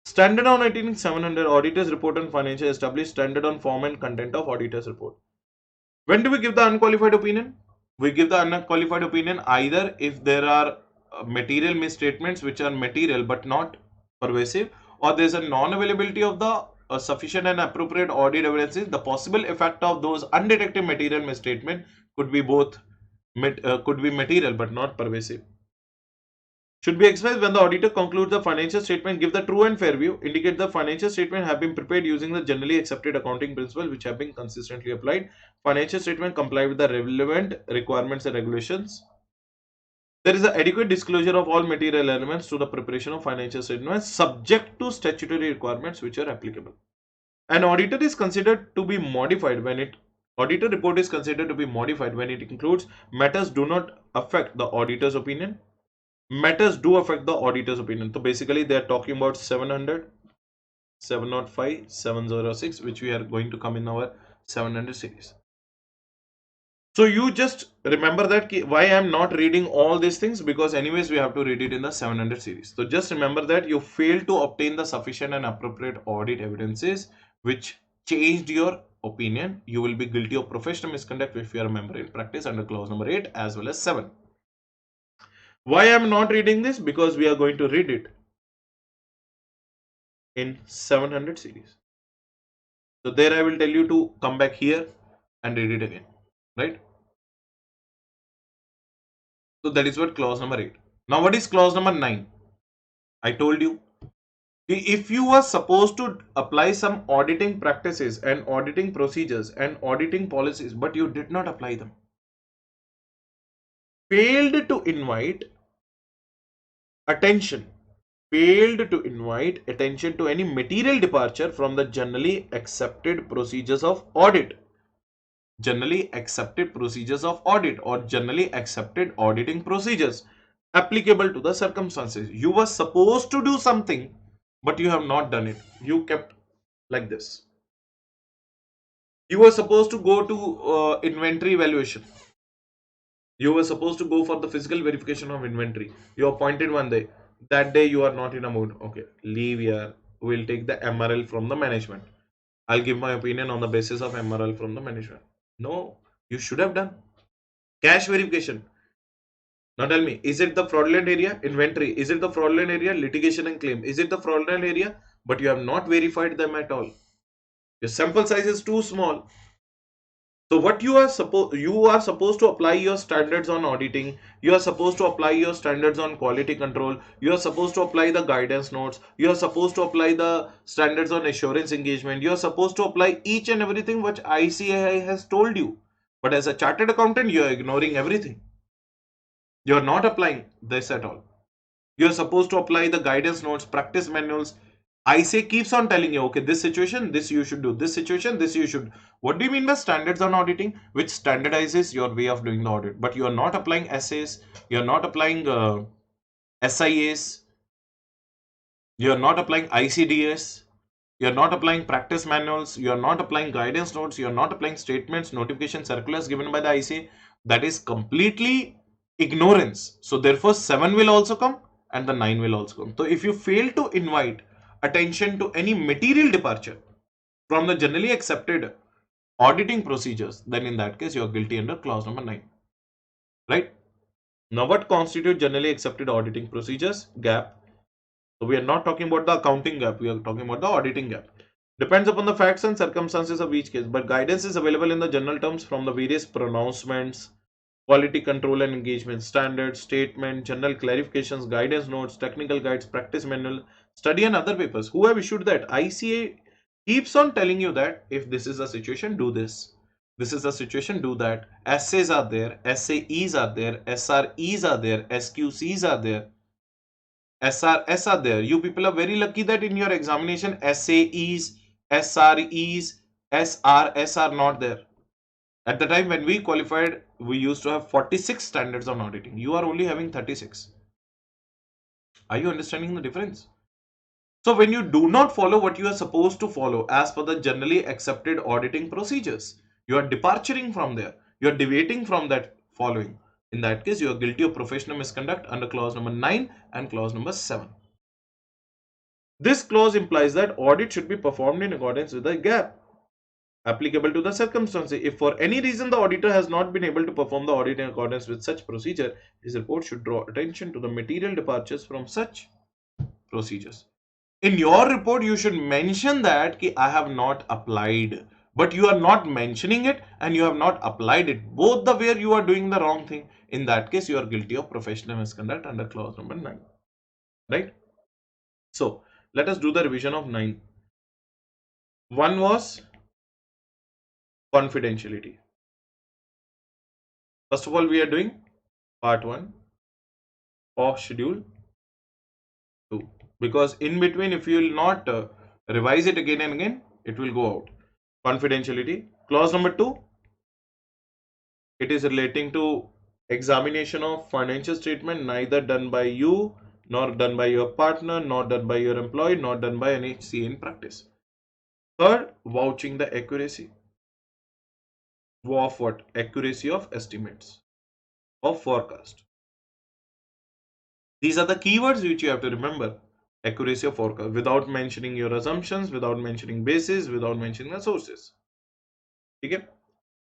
Standard on 18700 auditors report on financial established standard on form and content of auditors report. When do we give the unqualified opinion? We give the unqualified opinion either if there are material misstatements which are material but not pervasive, or there is a non-availability of the sufficient and appropriate audit evidences. The possible effect of those undetected material misstatement could be both could be material but not pervasive. Should be expressed when the auditor concludes the financial statement give the true and fair view, indicate the financial statement have been prepared using the generally accepted accounting principles which have been consistently applied. Financial statement comply with the relevant requirements and regulations. There is an adequate disclosure of all material elements to the preparation of financial statements subject to statutory requirements which are applicable. An auditor is considered to be modified when it auditor report is considered to be modified when it includes matters do not affect the auditor's opinion. Matters do affect the auditor's opinion. So basically they are talking about 700, 705, 706, which we are going to come in our 700 series. So you just remember that why I am not reading all these things, because anyways we have to read it in the 700 series. So just remember that you failed to obtain the sufficient and appropriate audit evidences which changed your opinion. You will be guilty of professional misconduct if you are a member in practice under clause number 8 as well as 7. Why I am not reading this? Because we are going to read it in 700 series. So there I will tell you to come back here and read it again, right? So that is what clause number 8. Now what is clause number 9? I told you, if you are supposed to apply some auditing practices and auditing procedures and auditing policies, but you did not apply them, failed to invite attention to any material departure from the generally accepted procedures of audit, or generally accepted auditing procedures applicable to the circumstances. You were supposed to do something, but you have not done it. You kept like this. You were supposed to go to inventory evaluation. You were supposed to go for the physical verification of inventory. You appointed one day. That day you are not in a mood. Okay, leave here. We'll take the MRL from the management. I'll give my opinion on the basis of MRL from the management. No, you should have done. Cash verification. Now tell me, is it the fraudulent area? Inventory. Is it the fraudulent area? Litigation and claim. Is it the fraudulent area? But you have not verified them at all. Your sample size is too small. So what you are supposed to apply your standards on auditing, you are supposed to apply your standards on quality control, you are supposed to apply the guidance notes, you are supposed to apply the standards on assurance engagement, you are supposed to apply each and everything which ICAI has told you. But as a chartered accountant, you are ignoring everything. You are not applying this at all. You are supposed to apply the guidance notes, practice manuals. ICAI keeps on telling you, okay, this situation, this you should do, this situation, this you should. What do you mean by standards on auditing? Which standardizes your way of doing the audit. But you are not applying SAs, you are not applying SIAs, you are not applying ICDS, you are not applying practice manuals, you are not applying guidance notes, you are not applying statements, notification circulars given by the ICAI. That is completely ignorance. So therefore 7 will also come and the 9 will also come. So if you fail to invite attention to any material departure from the generally accepted auditing procedures, then in that case you are guilty under clause number 9, right? Now what constitutes generally accepted auditing procedures? GAAP. So we are not talking about the accounting GAAP, we are talking about the auditing GAAP. Depends upon the facts and circumstances of each case, but guidance is available in the general terms from the various pronouncements, quality control and engagement standards, statement, general clarifications, guidance notes, technical guides, practice manual, study and other papers. Who have issued that? ICAI keeps on telling you that if this is a situation, do this. This is a situation, do that. SAs are there, SAEs are there, SREs are there, SQCs are there, SRS are there. You people are very lucky that in your examination SAEs, SREs, SRS are not there. At the time when we qualified, we used to have 46 standards on auditing. You are only having 36. Are you understanding the difference? So when you do not follow what you are supposed to follow as per the generally accepted auditing procedures, you are departing from there. You are deviating from that following. In that case, you are guilty of professional misconduct under clause number 9 and clause number 7. This clause implies that audit should be performed in accordance with the gap applicable to the circumstances. If for any reason the auditor has not been able to perform the audit in accordance with such procedure, his report should draw attention to the material departures from such procedures. In your report, you should mention that ki I have not applied, but you are not mentioning it and you have not applied it. Both the way you are doing the wrong thing. In that case, you are guilty of professional misconduct under clause number 9. Right? So, let us do the revision of 9. One was confidentiality. First of all, we are doing part 1 of schedule 2, because in between, if you will not revise it again and again, it will go out. Confidentiality. Clause number 2, it is relating to examination of financial statement neither done by you, nor done by your partner, nor done by your employee, nor done by NHC in practice. Third, vouching the accuracy of what? Accuracy of estimates of forecast. These are the keywords which you have to remember. Accuracy of forecast, without mentioning your assumptions, without mentioning basis, without mentioning the sources. Okay.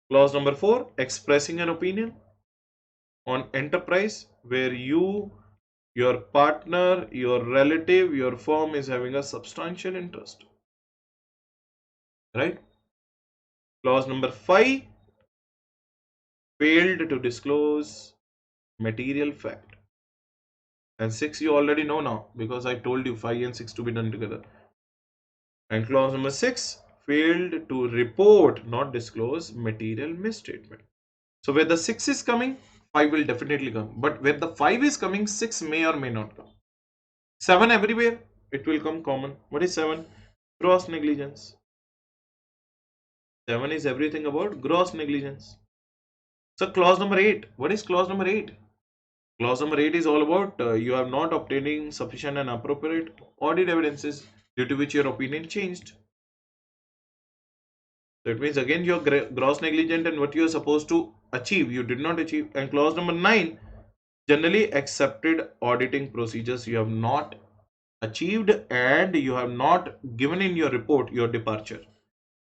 Clause number 4, expressing an opinion on enterprise where you, your partner, your relative, your firm is having a substantial interest. Right? Clause number 5, failed to disclose material fact. And 6 you already know now, because I told you 5 and 6 to be done together. And clause number 6, failed to report, not disclose material misstatement. So where the 6 is coming, 5 will definitely come. But where the 5 is coming, 6 may or may not come. 7 everywhere, it will come common. What is 7? Gross negligence. 7 is everything about gross negligence. So clause number 8. What is clause number 8? Clause number 8 is all about you are not obtaining sufficient and appropriate audit evidences due to which your opinion changed. So it means again you're gross negligent and what you are supposed to achieve, you did not achieve. And clause number 9, generally accepted auditing procedures you have not achieved and you have not given in your report your departure.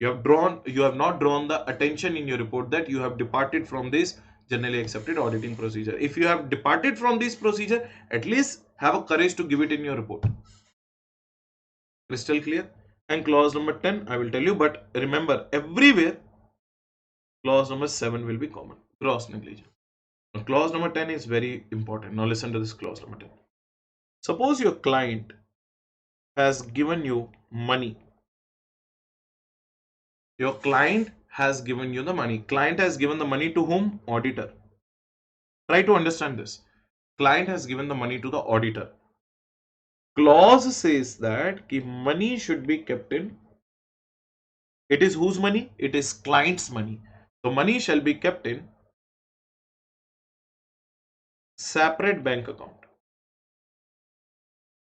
You have not drawn the attention in your report that you have departed from this generally accepted auditing procedure. If you have departed from this procedure, at least have a courage to give it in your report. Crystal clear? And clause number 10, I will tell you, but remember everywhere clause number 7 will be common, gross negligence. Now, clause number 10 is very important. Now listen to this clause number 10. Suppose your client has given you money. Your client has given you the money. Client has given the money to whom? Auditor. Try to understand this. Client has given the money to the auditor. Clause says that money should be kept in. It is whose money? It is client's money. So money shall be kept in separate bank account.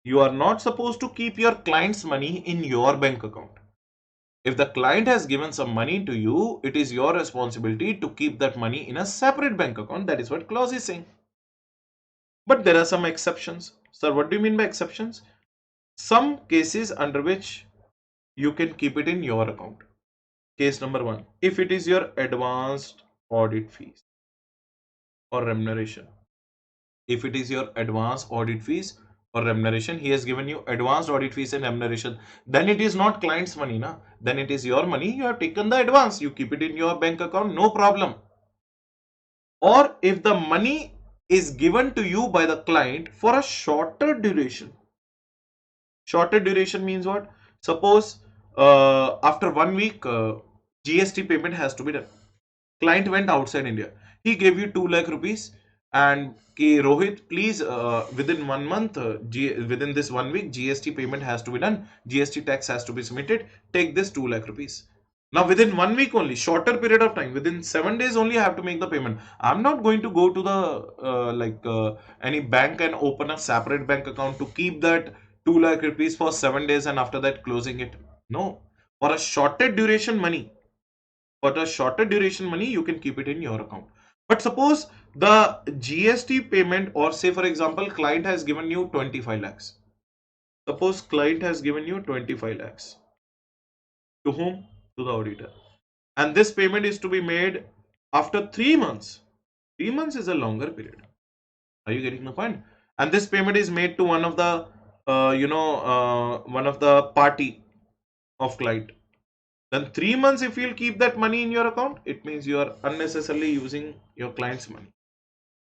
You are not supposed to keep your client's money in your bank account. If the client has given some money to you, it is your responsibility to keep that money in a separate bank account. That is what clause is saying. But there are some exceptions. Sir, what do you mean by exceptions? Some cases under which you can keep it in your account. Case number 1, if it is your advanced audit fees or remuneration. If it is your advanced audit fees or remuneration, he has given you advanced audit fees and remuneration, then it is not client's money, na? Then it is your money, you have taken the advance, you keep it in your bank account, no problem. Or if the money is given to you by the client for a shorter duration. Shorter duration means what? Suppose after 1 week GST payment has to be done. Client went outside India. He gave you 2 lakh rupees and Rohit, please within 1 month, within this 1 week, GST payment has to be done. GST tax has to be submitted. Take this 2 lakh rupees. Now within 1 week only, shorter period of time, within 7 days only, I have to make the payment. I'm not going to go to the any bank and open a separate bank account to keep that 2 lakh rupees for 7 days and after that closing it. No, for a shorter duration money, you can keep it in your account. But suppose the GST payment, or say for example, client has given you 25 lakhs. Suppose client has given you 25 lakhs. To whom? To the auditor. And this payment is to be made after 3 months. 3 months is a longer period. Are you getting the point? And this payment is made to one of the one of the party of client. Then 3 months, if you'll keep that money in your account, it means you are unnecessarily using your client's money.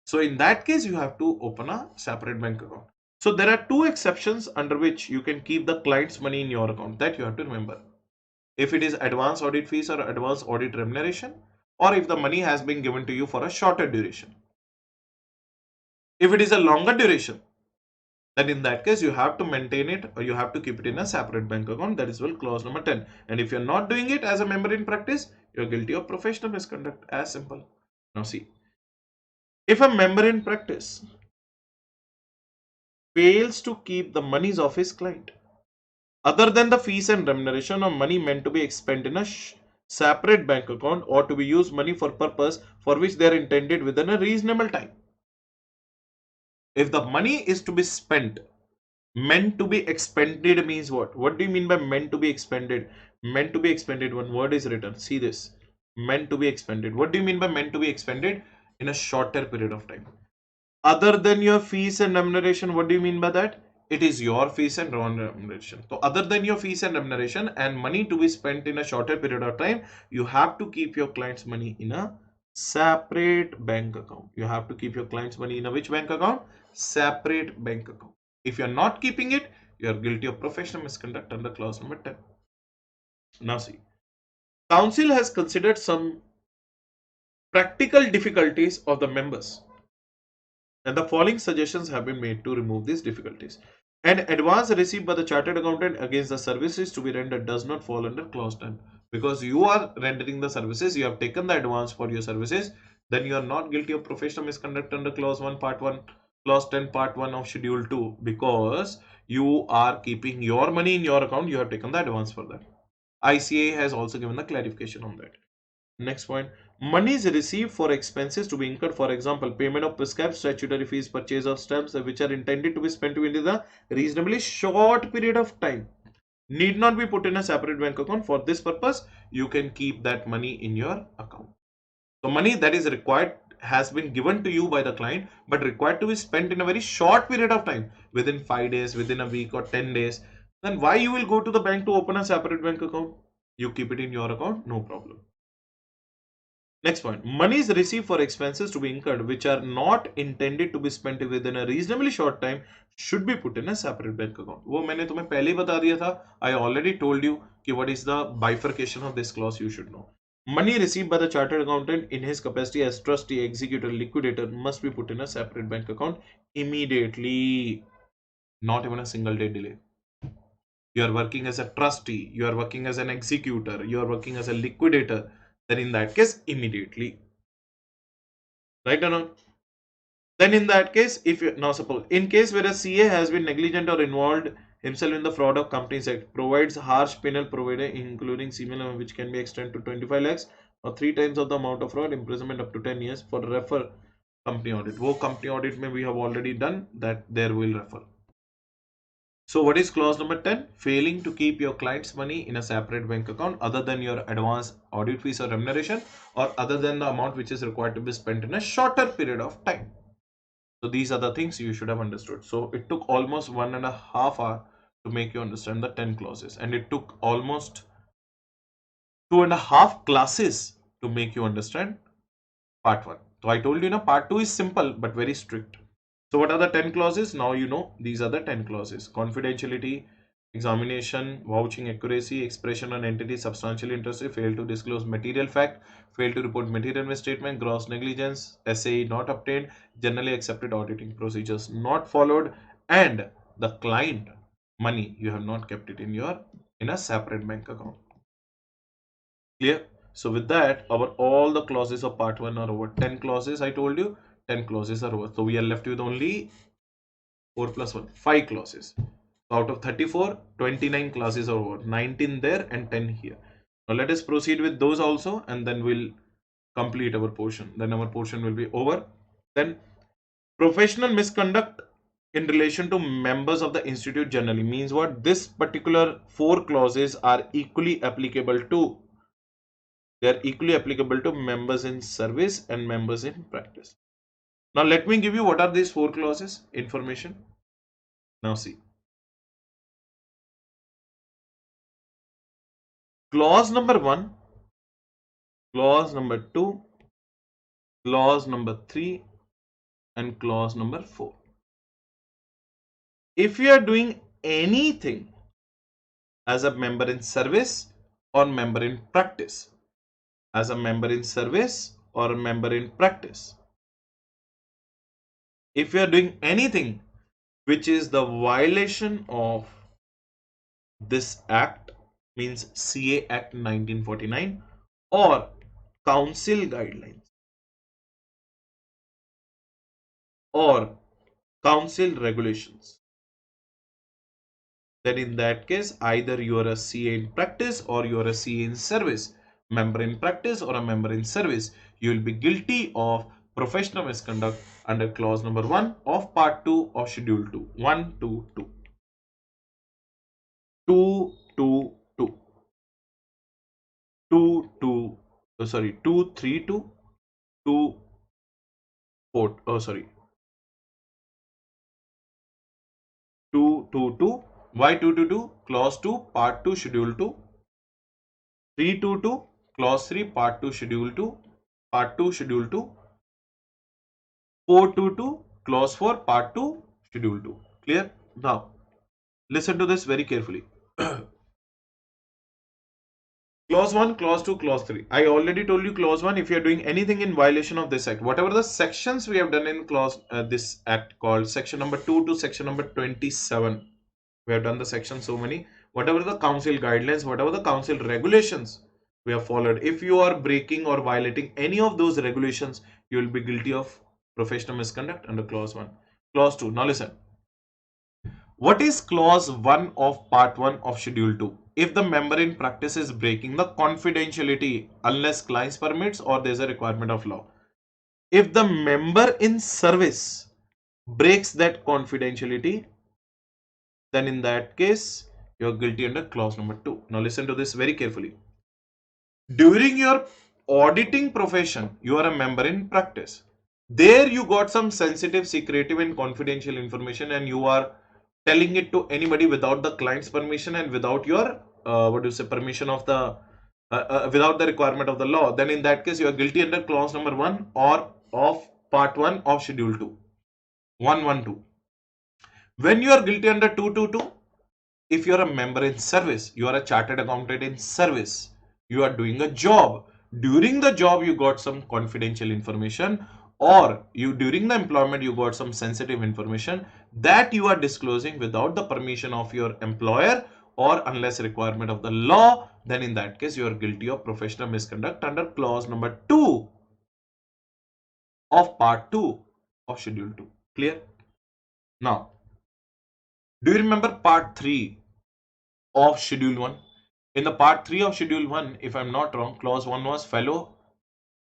So in that case, you have to open a separate bank account. So there are two exceptions under which you can keep the client's money in your account, that you have to remember. If it is advance audit fees or advance audit remuneration, or if the money has been given to you for a shorter duration. If it is a longer duration, then in that case you have to maintain it, or you have to keep it in a separate bank account. That is well clause number 10. And if you're not doing it as a member in practice, you're guilty of professional misconduct. As simple. Now see, if a member in practice fails to keep the monies of his client, other than the fees and remuneration, or money meant to be expended in a separate bank account, or to be used money for purpose for which they are intended within a reasonable time. If the money is to be spent, meant to be expended means what? What do you mean by meant to be expended? Meant to be expended, one word is written. See this. Meant to be expended. What do you mean by meant to be expended? In a shorter period of time. Other than your fees and remuneration, what do you mean by that? It is your fees and remuneration. So other than your fees and remuneration and money to be spent in a shorter period of time, you have to keep your client's money in a separate bank account. You have to keep your client's money in a which bank account? Separate bank account. If you're not keeping it, you are guilty of professional misconduct under clause number 10. Now see, council has considered some practical difficulties of the members, and the following suggestions have been made to remove these difficulties. An advance received by the chartered accountant against the services to be rendered does not fall under clause 10. Because you are rendering the services, you have taken the advance for your services, then you are not guilty of professional misconduct under clause 1 part 1, clause 10 part 1 of schedule 2, because you are keeping your money in your account, you have taken the advance for that. ICA has also given the clarification on that. Next point, money is received for expenses to be incurred, for example, payment of prescribed statutory fees, purchase of stamps, which are intended to be spent within a reasonably short period of time, need not be put in a separate bank account. For this purpose, you can keep that money in your account. So money that is required has been given to you by the client, but required to be spent in a very short period of time, within 5 days, within a week or 10 days, then why you will go to the bank to open a separate bank account? You keep it in your account, no problem. Next point, money is received for expenses to be incurred which are not intended to be spent within a reasonably short time should be put in a separate bank account. वो मैंने तुम्हें पहले ही बता दिया था. I already told you कि what is the bifurcation of this clause, you should know. Money received by the chartered accountant in his capacity as trustee, executor, liquidator must be put in a separate bank account immediately, not even a single day delay. You are working as a trustee, you are working as an executor, you are working as a liquidator, then in that case immediately, right or not? Then in that case, if you now suppose in case where a CA has been negligent or involved himself in the fraud of Companies Act, provides harsh penal provider including civil, which can be extended to 25 lakhs or 3 times of the amount of fraud, imprisonment up to 10 years for refer company audit. वो company audit में we have already done that, there will refer. So what is clause number 10? Failing to keep your client's money in a separate bank account other than your advance audit fees or remuneration, or other than the amount which is required to be spent in a shorter period of time. So these are the things you should have understood. So it took almost 1.5 hours to make you understand the 10 clauses, and it took almost 2.5 classes to make you understand part 1. So I told you, part 2 is simple but very strict. So what are the 10 clauses? Now you know these are the 10 clauses. Confidentiality, examination, vouching accuracy, expression on entity substantially interested, fail to disclose material fact, fail to report material misstatement, gross negligence, SAE not obtained, generally accepted auditing procedures not followed, and the client money you have not kept it in a separate bank account. Clear? So with that, our all the clauses of part 1 are over. 10 clauses, I told you, 10 clauses are over. So we are left with only 4 plus 1, 5 clauses. So out of 34, 29 clauses are over. 19 there and 10 here. Now let us proceed with those also, and then we'll complete our portion. Then our portion will be over. Then professional misconduct in relation to members of the institute generally means what? This particular 4 clauses are equally applicable to, they are equally applicable to members in service and members in practice. Now let me give you what are these 4 clauses information. Now see, clause number 1, clause number 2, clause number 3 and clause number 4. If you are doing anything as a member in service or member in practice, as a member in service or a member in practice, if you are doing anything which is the violation of this act, means CA Act 1949 or council guidelines or council regulations, then in that case either you are a CA in practice or you are a CA in service, member in practice or a member in service, you will be guilty of professional misconduct under clause number 1 of part 2 of schedule 2. 1 2 2 2 2 2 2 2 sorry 2 3 2 2 4 sorry 222. Why 222? Clause 2, part 2, schedule 2. 322, clause 3, part 2, schedule 2. Part 2, schedule 2. 422, clause 4, part 2, schedule 2. Clear? Now, listen to this very carefully. Clause 1, clause 2, clause 3. I already told you clause 1, if you are doing anything in violation of this act, whatever the sections we have done in clause this act called section number 2 to section number 27, we have done the section so many, whatever the council guidelines, whatever the council regulations we have followed, if you are breaking or violating any of those regulations, you will be guilty of professional misconduct under clause 1. Clause 2, now listen, what is clause 1 of part 1 of schedule 2? If the member in practice is breaking the confidentiality unless clients permits or there is a requirement of law. If the member in service breaks that confidentiality, then in that case you are guilty under clause number 2. Now listen to this very carefully. During your auditing profession, you are a member in practice. There you got some sensitive, secretive and confidential information and you are telling it to anybody without the client's permission and without your permission of the without the requirement of the law, then in that case you are guilty under clause number 1 or of part 1 of schedule 2. 112. When you are guilty under 222, if you are a member in service, you are a chartered accountant in service, you are doing a job, during the job you got some confidential information or you during the employment you got some sensitive information that you are disclosing without the permission of your employer or unless requirement of the law, then in that case you are guilty of professional misconduct under clause number 2 of part 2 of schedule 2. Clear? Now, do you remember part 3 of schedule 1? In the part 3 of schedule 1, if I'm not wrong, clause 1 was fellow,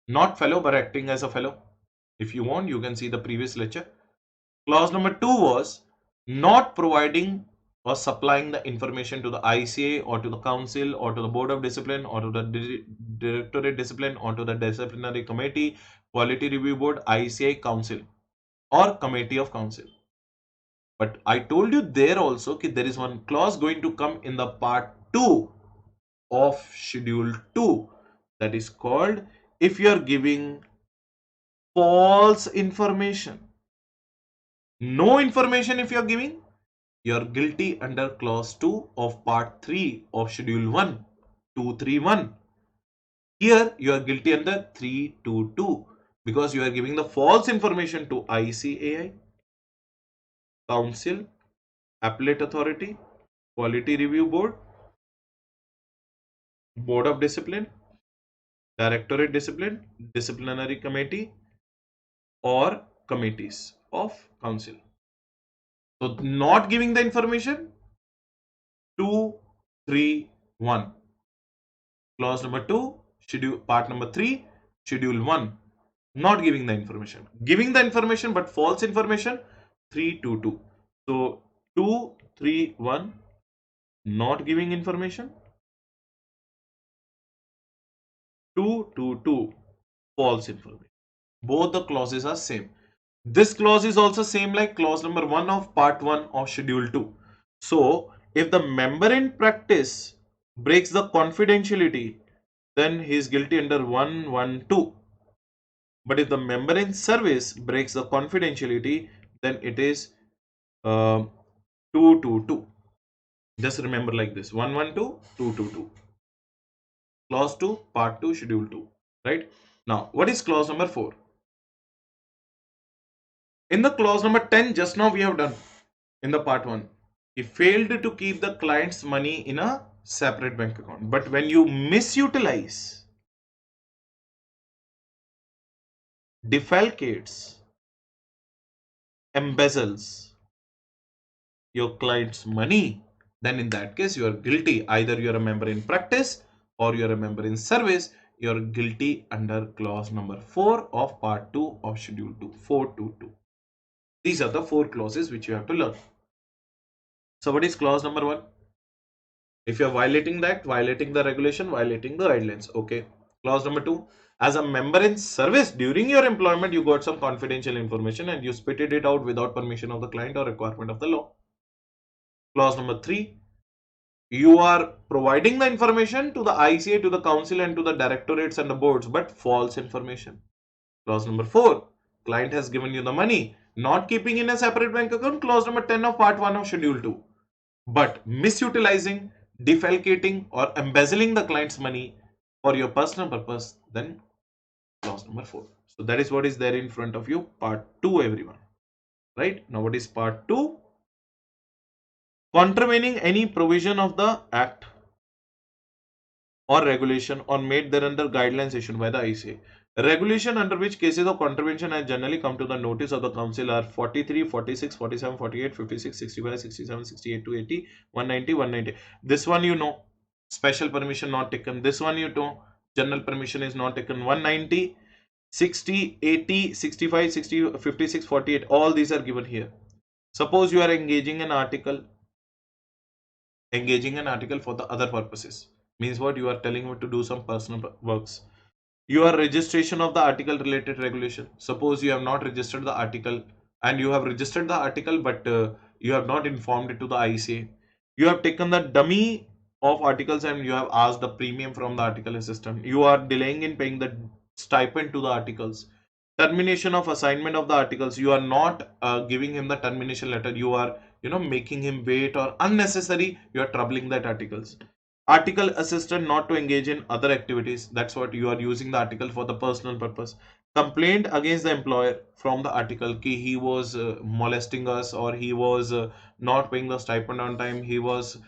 not fellow but acting as a fellow. If you want, you can see the previous lecture. Clause number 2 was not providing or supplying the information to the ICA or to the council or to the board of discipline or to the directorate discipline or to the disciplinary committee, quality review board, ICA, council or committee of council. But I told you there also that there is one clause going to come in the part 2 of schedule 2, that is called if you are giving false information, no information, if you are giving, you are guilty under clause 2 of part 3 of schedule 1, 231. Here you are guilty under 322 because you are giving the false information to ICAI, council, appellate authority, quality review board, board of discipline Directorate discipline, disciplinary committee, or committees of council. So not giving the information, 2, 3, 1. Clause number 2, schedule part number 3, schedule 1. Not giving the information. Giving the information but false information, 3, 2, 2. So 2, 3, 1. Not giving information, 2, 2, 2. False information. Both the clauses are same. This clause is also same like clause number 1 of part 1 of schedule 2. So if the member in practice breaks the confidentiality, then he is guilty under 112. But if the member in service breaks the confidentiality, then it is 222. Just remember like this: 112, 222. Clause 2, part 2, schedule 2. Right? Now, what is clause number 4? In the clause number 10, just now we have done in the part 1. He failed to keep the client's money in a separate bank account. But when you misutilize, defalcates, embezzles your client's money, then in that case you are guilty. Either you are a member in practice or you are a member in service. You are guilty under clause number 4 of part 2 of schedule 2, 422. These are the 4 clauses which you have to learn. So what is clause number 1? If you are violating that, violating the regulation, violating the guidelines. Okay. Clause number 2. As a member in service, during your employment, you got some confidential information and you spitted it out without permission of the client or requirement of the law. Clause number 3. You are providing the information to the ICA, to the council and to the directorates and the boards, but false information. Clause number 4. Client has given you the money, not keeping in a separate bank account. Clause number 10 of part 1 of schedule 2. But misutilizing, defalcating or embezzling the client's money for your personal purpose, then clause number 4. So that is what is there in front of you, part 2, everyone. Right? Now what is part 2? Contravening any provision of the act or regulation or made thereunder guidelines issued by the ICA. Regulation under which cases of contravention has generally come to the notice of the council are 43, 46, 47, 48, 56, 65, 67, 68 to 80, 190, 190. This one you know, special permission not taken. This one you know, general permission is not taken. 190, 60, 80, 65, 60, 56, 48. All these are given here. Suppose you are engaging an article for the other purposes. Means what? You are telling me to do some personal works. Your registration of the article related regulation. Suppose you have not registered the article and you have registered the article but you have not informed it to the ICA. You have taken the dummy of articles and you have asked the premium from the article assistant. You are delaying in paying the stipend to the articles. Termination of assignment of the articles. You are not giving him the termination letter. You are making him wait, or unnecessary you are troubling that articles. Article assistant not to engage in other activities. That's what you are using the article for the personal purpose. Complaint against the employer from the article ki he was molesting us, or he was not paying the stipend on time, he was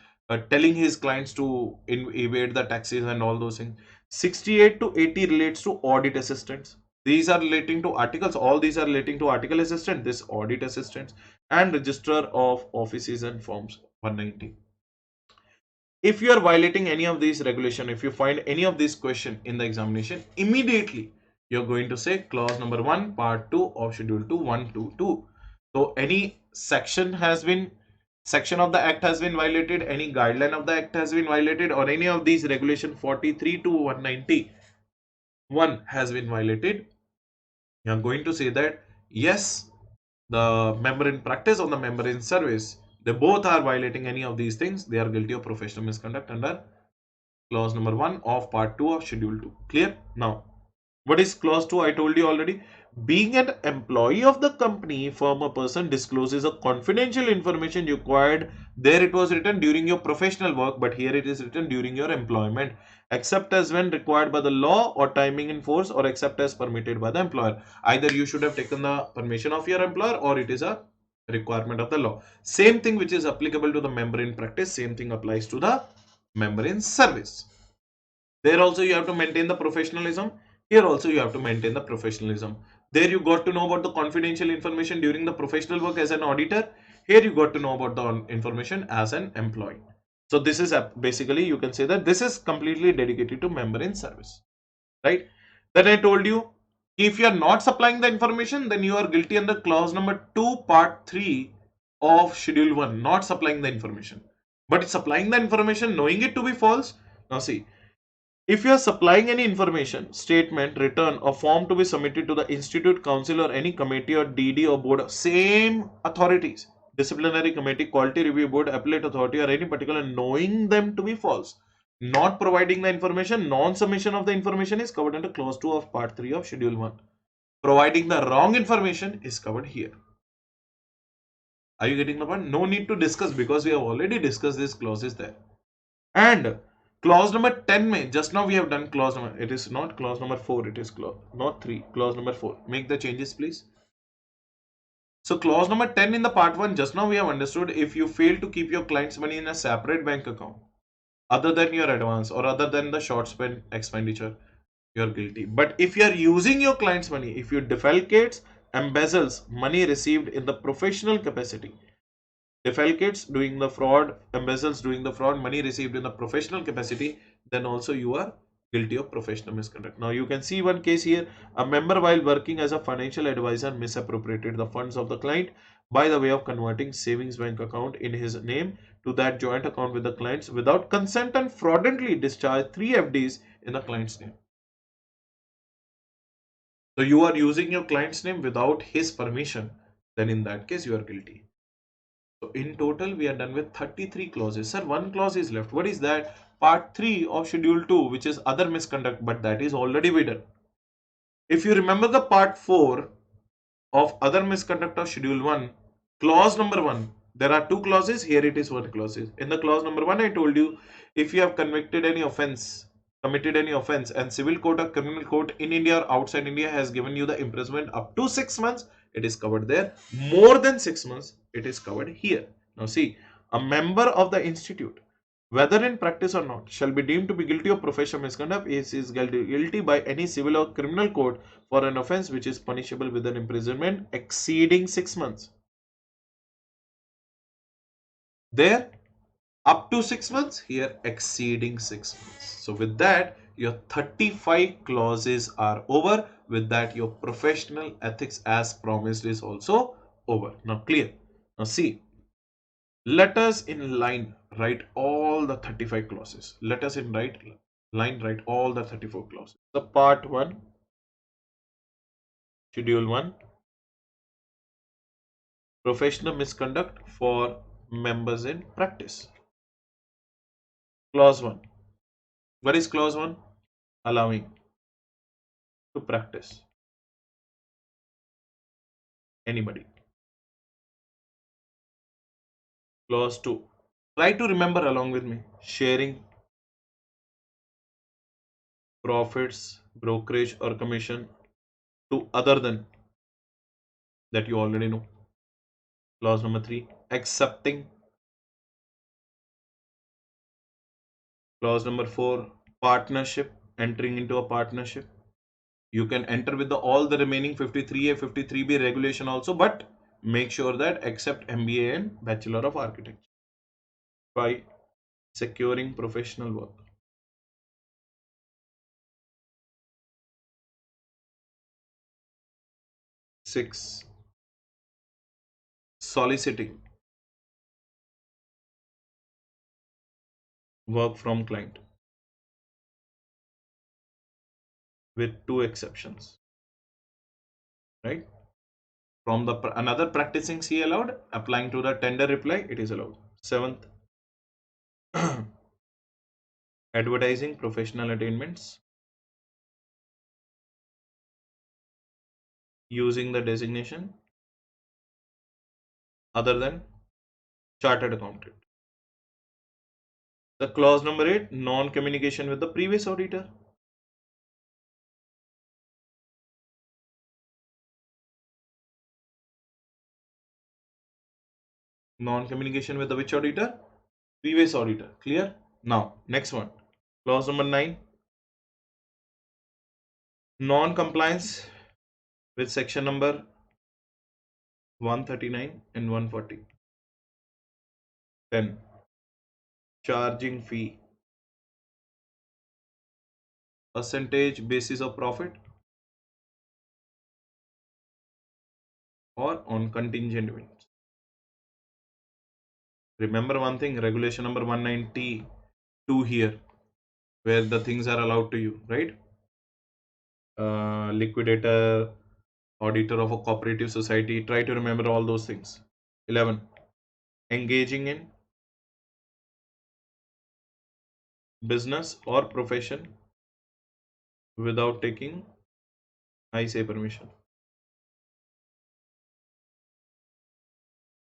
telling his clients to evade the taxes and all those things. 68 to 80 relates to audit assistants. These are relating to articles. All these are relating to article assistant, this audit assistants, and registrar of offices and forms. 190. If you are violating any of these regulation, if you find any of these question in the examination, immediately you're going to say clause number 1 part 2 of schedule 2 122. So any section of the act has been violated, any guideline of the act has been violated, or any of these regulation 43 to 191 has been violated, you're going to say that yes, the member in practice or the member in service, they both are violating any of these things. They are guilty of professional misconduct under clause number 1 of part 2 of schedule 2. Clear? Now, what is clause 2? I told you already. Being an employee of the company, firm, or person discloses a confidential information required. There it was written during your professional work, but here it is written during your employment, except as when required by the law or timing in force, or except as permitted by the employer. Either you should have taken the permission of your employer, or it is a requirement of the law. Same thing which is applicable to the member in practice, same thing applies to the member in service. There also you have to maintain the professionalism. Here also you have to maintain the professionalism. There you got to know about the confidential information during the professional work as an auditor. Here you got to know about the information as an employee. So this is basically, you can say that this is completely dedicated to member in service, right? Then I told you, if you are not supplying the information, then you are guilty under clause number 2 part 3 of schedule 1, not supplying the information. But supplying the information knowing it to be false. Now see, if you are supplying any information, statement, return, or form to be submitted to the institute, council, or any committee or DD or board, same authorities, disciplinary committee, quality review board, appellate authority, or any particular, knowing them to be false, not providing the information, non-submission of the information is covered under clause 2 of part 3 of schedule 1. Providing the wrong information is covered here. Are you getting the point? No need to discuss because we have already discussed these clauses there. And clause number 10 में just now we have done clause number, it is not clause number 4, it is clause not 3, clause number 4. Make the changes please. So clause number 10 in the part 1, just now we have understood, if you fail to keep your client's money in a separate bank account other than your advance or other than the short spend expenditure, you're guilty. But if you are using your client's money, if you defalcates, embezzles money received in the professional capacity, defalcates, doing the fraud, embezzles, doing the fraud, money received in the professional capacity, then also you are guilty of professional misconduct. Now you can see one case here. A member, while working as a financial advisor, misappropriated the funds of the client by the way of converting savings bank account in his name to that joint account with the clients without consent and fraudulently discharged 3 FDs in the client's name. So you are using your client's name without his permission, then in that case you are guilty. So in total, we are done with 33 clauses. Sir, one clause is left. What is that? Part 3 of Schedule 2, which is other misconduct, but that is already we done. If you remember the part 4 of other misconduct of Schedule 1, clause number 1, there are 2 clauses. Here it is 1 clause. In the clause number 1, I told you, if you have convicted any offense, committed any offense, and civil court or criminal court in India or outside India has given you the imprisonment up to 6 months, it is covered there. More than 6 months, it is covered here. Now see, a member of the institute, whether in practice or not, shall be deemed to be guilty of professional misconduct if is guilty by any civil or criminal court for an offense which is punishable with an imprisonment exceeding 6 months. There, up to 6 months, here exceeding 6 months. So with that, your 35 clauses are over. With that, your professional ethics as promised is also over. Now clear. Now see, let us in line write all the 35 clauses. Let us in line write all the 34 clauses. The part 1, schedule 1, professional misconduct for members in practice. Clause 1. What is clause 1? Allowing to practice anybody. Clause 2. Try to remember along with me. Sharing profits, brokerage or commission to other than that you already know. Clause number 3. Accepting. Clause number 4. Partnership. Entering into a partnership. You can enter with all the remaining 53A, 53B regulation also, but make sure that accept MBA and Bachelor of Architecture. 5. Securing professional work. 6. Soliciting work from client, with 2 exceptions, right? From the another practicing C allowed, applying to the tender reply, it is allowed. 7th, advertising professional attainments using the designation other than chartered accountant. The clause number 8, non-communication with the previous auditor. Non-communication with the which auditor? Previous auditor. Clear? Now, next one. Clause number 9, Non-compliance with section number 139 and 140. 10. Charging fee. Percentage basis of profit or on contingent events. Remember one thing, regulation number 192 here, where the things are allowed to you, right? Liquidator, auditor of a cooperative society. Try to remember all those things. 11. Engaging in business or profession without taking ICA permission.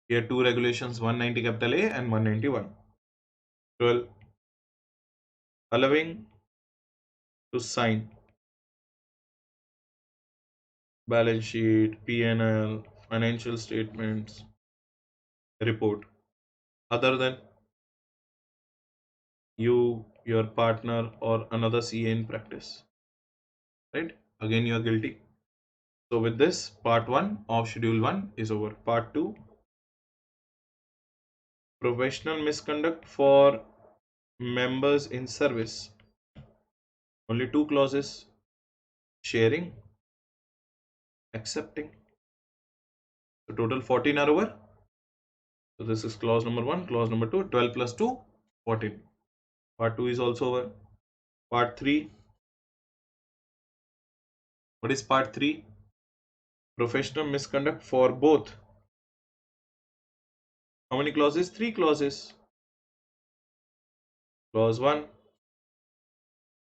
Here two regulations, 190 capital A and 191. 12. Allowing to sign balance sheet, P&L, financial statements, report, other than you, your partner, or another CA in practice. Right? Again, you are guilty. So with this, part 1 of schedule 1 is over. Part 2, professional misconduct for members in service. Only two clauses: sharing, accepting. So total 14 are over. So this is clause number 1, clause number 2, 12 plus 2, 14. Part 2 is also over. Part 3. What is part 3? Professional misconduct for both. How many clauses? 3 clauses. Clause 1,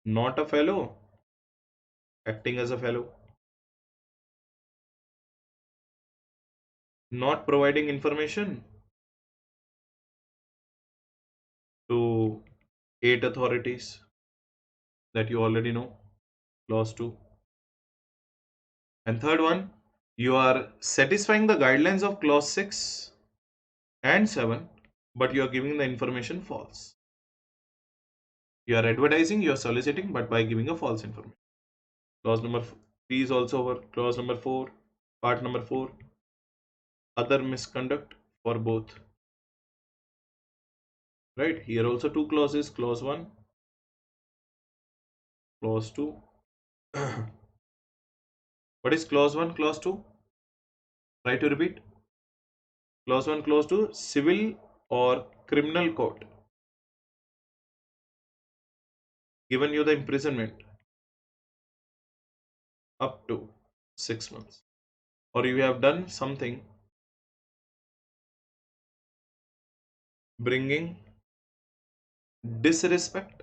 not a fellow, acting as a fellow. Not providing information to 8 authorities that you already know. Clause 2. And third one, you are satisfying the guidelines of clause 6 and 7, but you are giving the information false. You are advertising, you are soliciting, but by giving a false information. Clause number 3 is also over. Clause number 4, part number 4, other misconduct for both. Right, here also two clauses, clause 1, clause 2. What is clause 1, clause 2? Try to repeat. Clause 1, clause 2, civil or criminal court given you the imprisonment up to 6 months, or you have done something bringing disrespect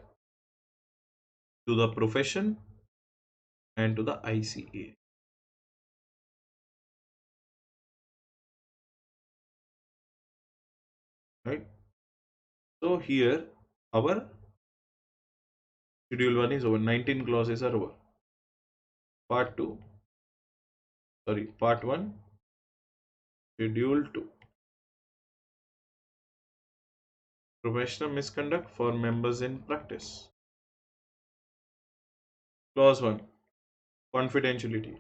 to the profession and to the ICA. Right? So here our schedule 1 is over. 19 clauses are over. Part 2, sorry, part 1, schedule 2, professional misconduct for members in practice. Clause 1, confidentiality.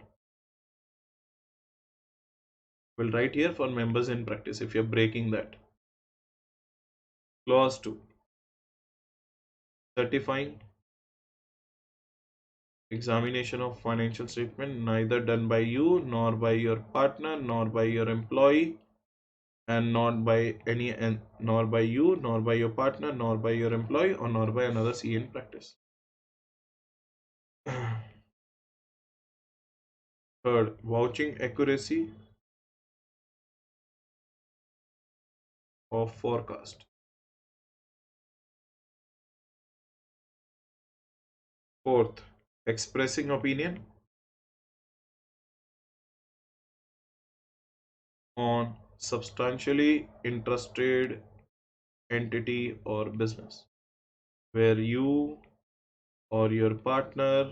We'll write here for members in practice if you're breaking that. Clause 2, certifying examination of financial statement neither done by you nor by your partner nor by your employee, and not by any, and nor by you nor by your partner nor by your employee or nor by another CA in practice. Third, vouching accuracy of forecast. Fourth, expressing opinion on substantially interested entity or business where you or your partner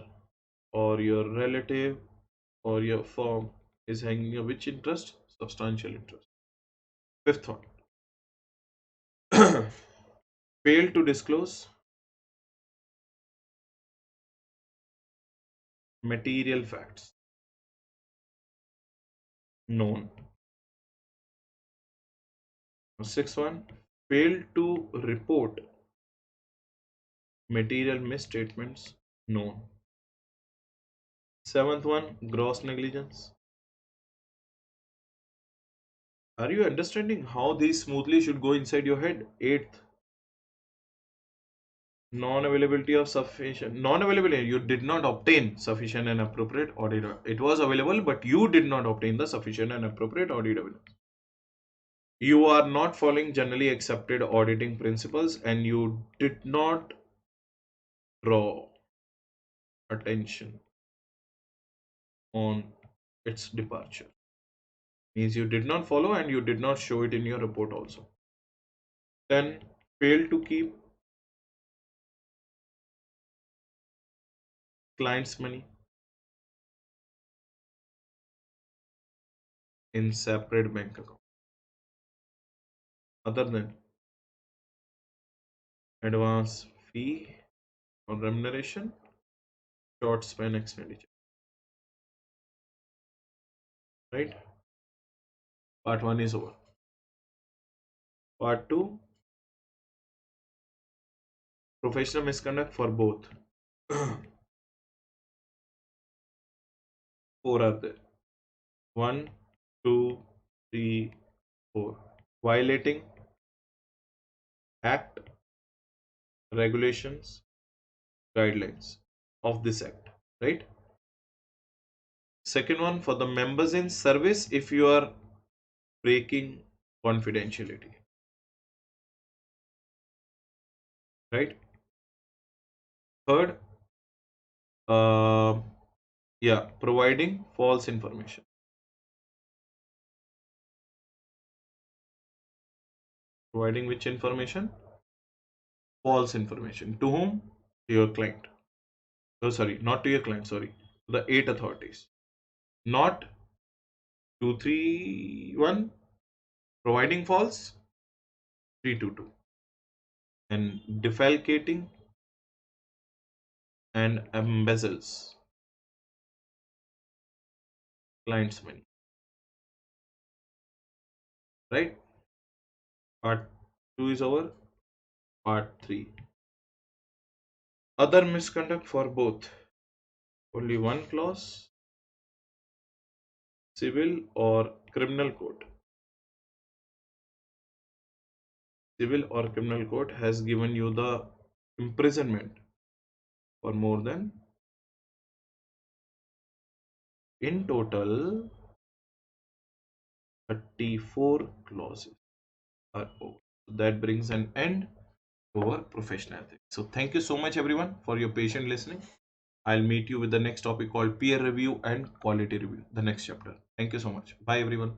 or your relative or your firm is hanging a which interest? Substantial interest. Fifth one, fail to disclose material facts known. Sixth one, failed to report material misstatements known. Seventh one, gross negligence. Are you understanding how these smoothly should go inside your head? Eighth, non-availability of sufficient, non-availability, you did not obtain sufficient and appropriate audit. It was available, but you did not obtain the sufficient and appropriate audit evidence. You are not following generally accepted auditing principles, and you did not draw attention on its departure. Means you did not follow and you did not show it in your report also. Then fail to keep clients' money in separate bank account other than advance fee or remuneration, short span expenditure. Right? Part 1 is over. Part 2, professional misconduct for both. 4 are there. 1, 2, 3, 4. Violating act, regulations, guidelines of this act. Right? Second one, for the members in service, if you are breaking confidentiality. Right? Third, uh, yeah, providing false information. Providing which information? False information. To whom? To your client. Oh, sorry, not to your client, sorry. To the 8 authorities. Not 231, providing false, 322. And defalcating and embezzles client's money. Right? Part 2 is over. Part 3. Other misconduct for both. Only one clause, civil or criminal code. Civil or criminal code has given you the imprisonment for more than, in total, 34 clauses are over. That brings an end to our professional ethics. So thank you so much everyone for your patient listening. I'll meet you with the next topic called peer review and quality review, the next chapter. Thank you so much. Bye everyone.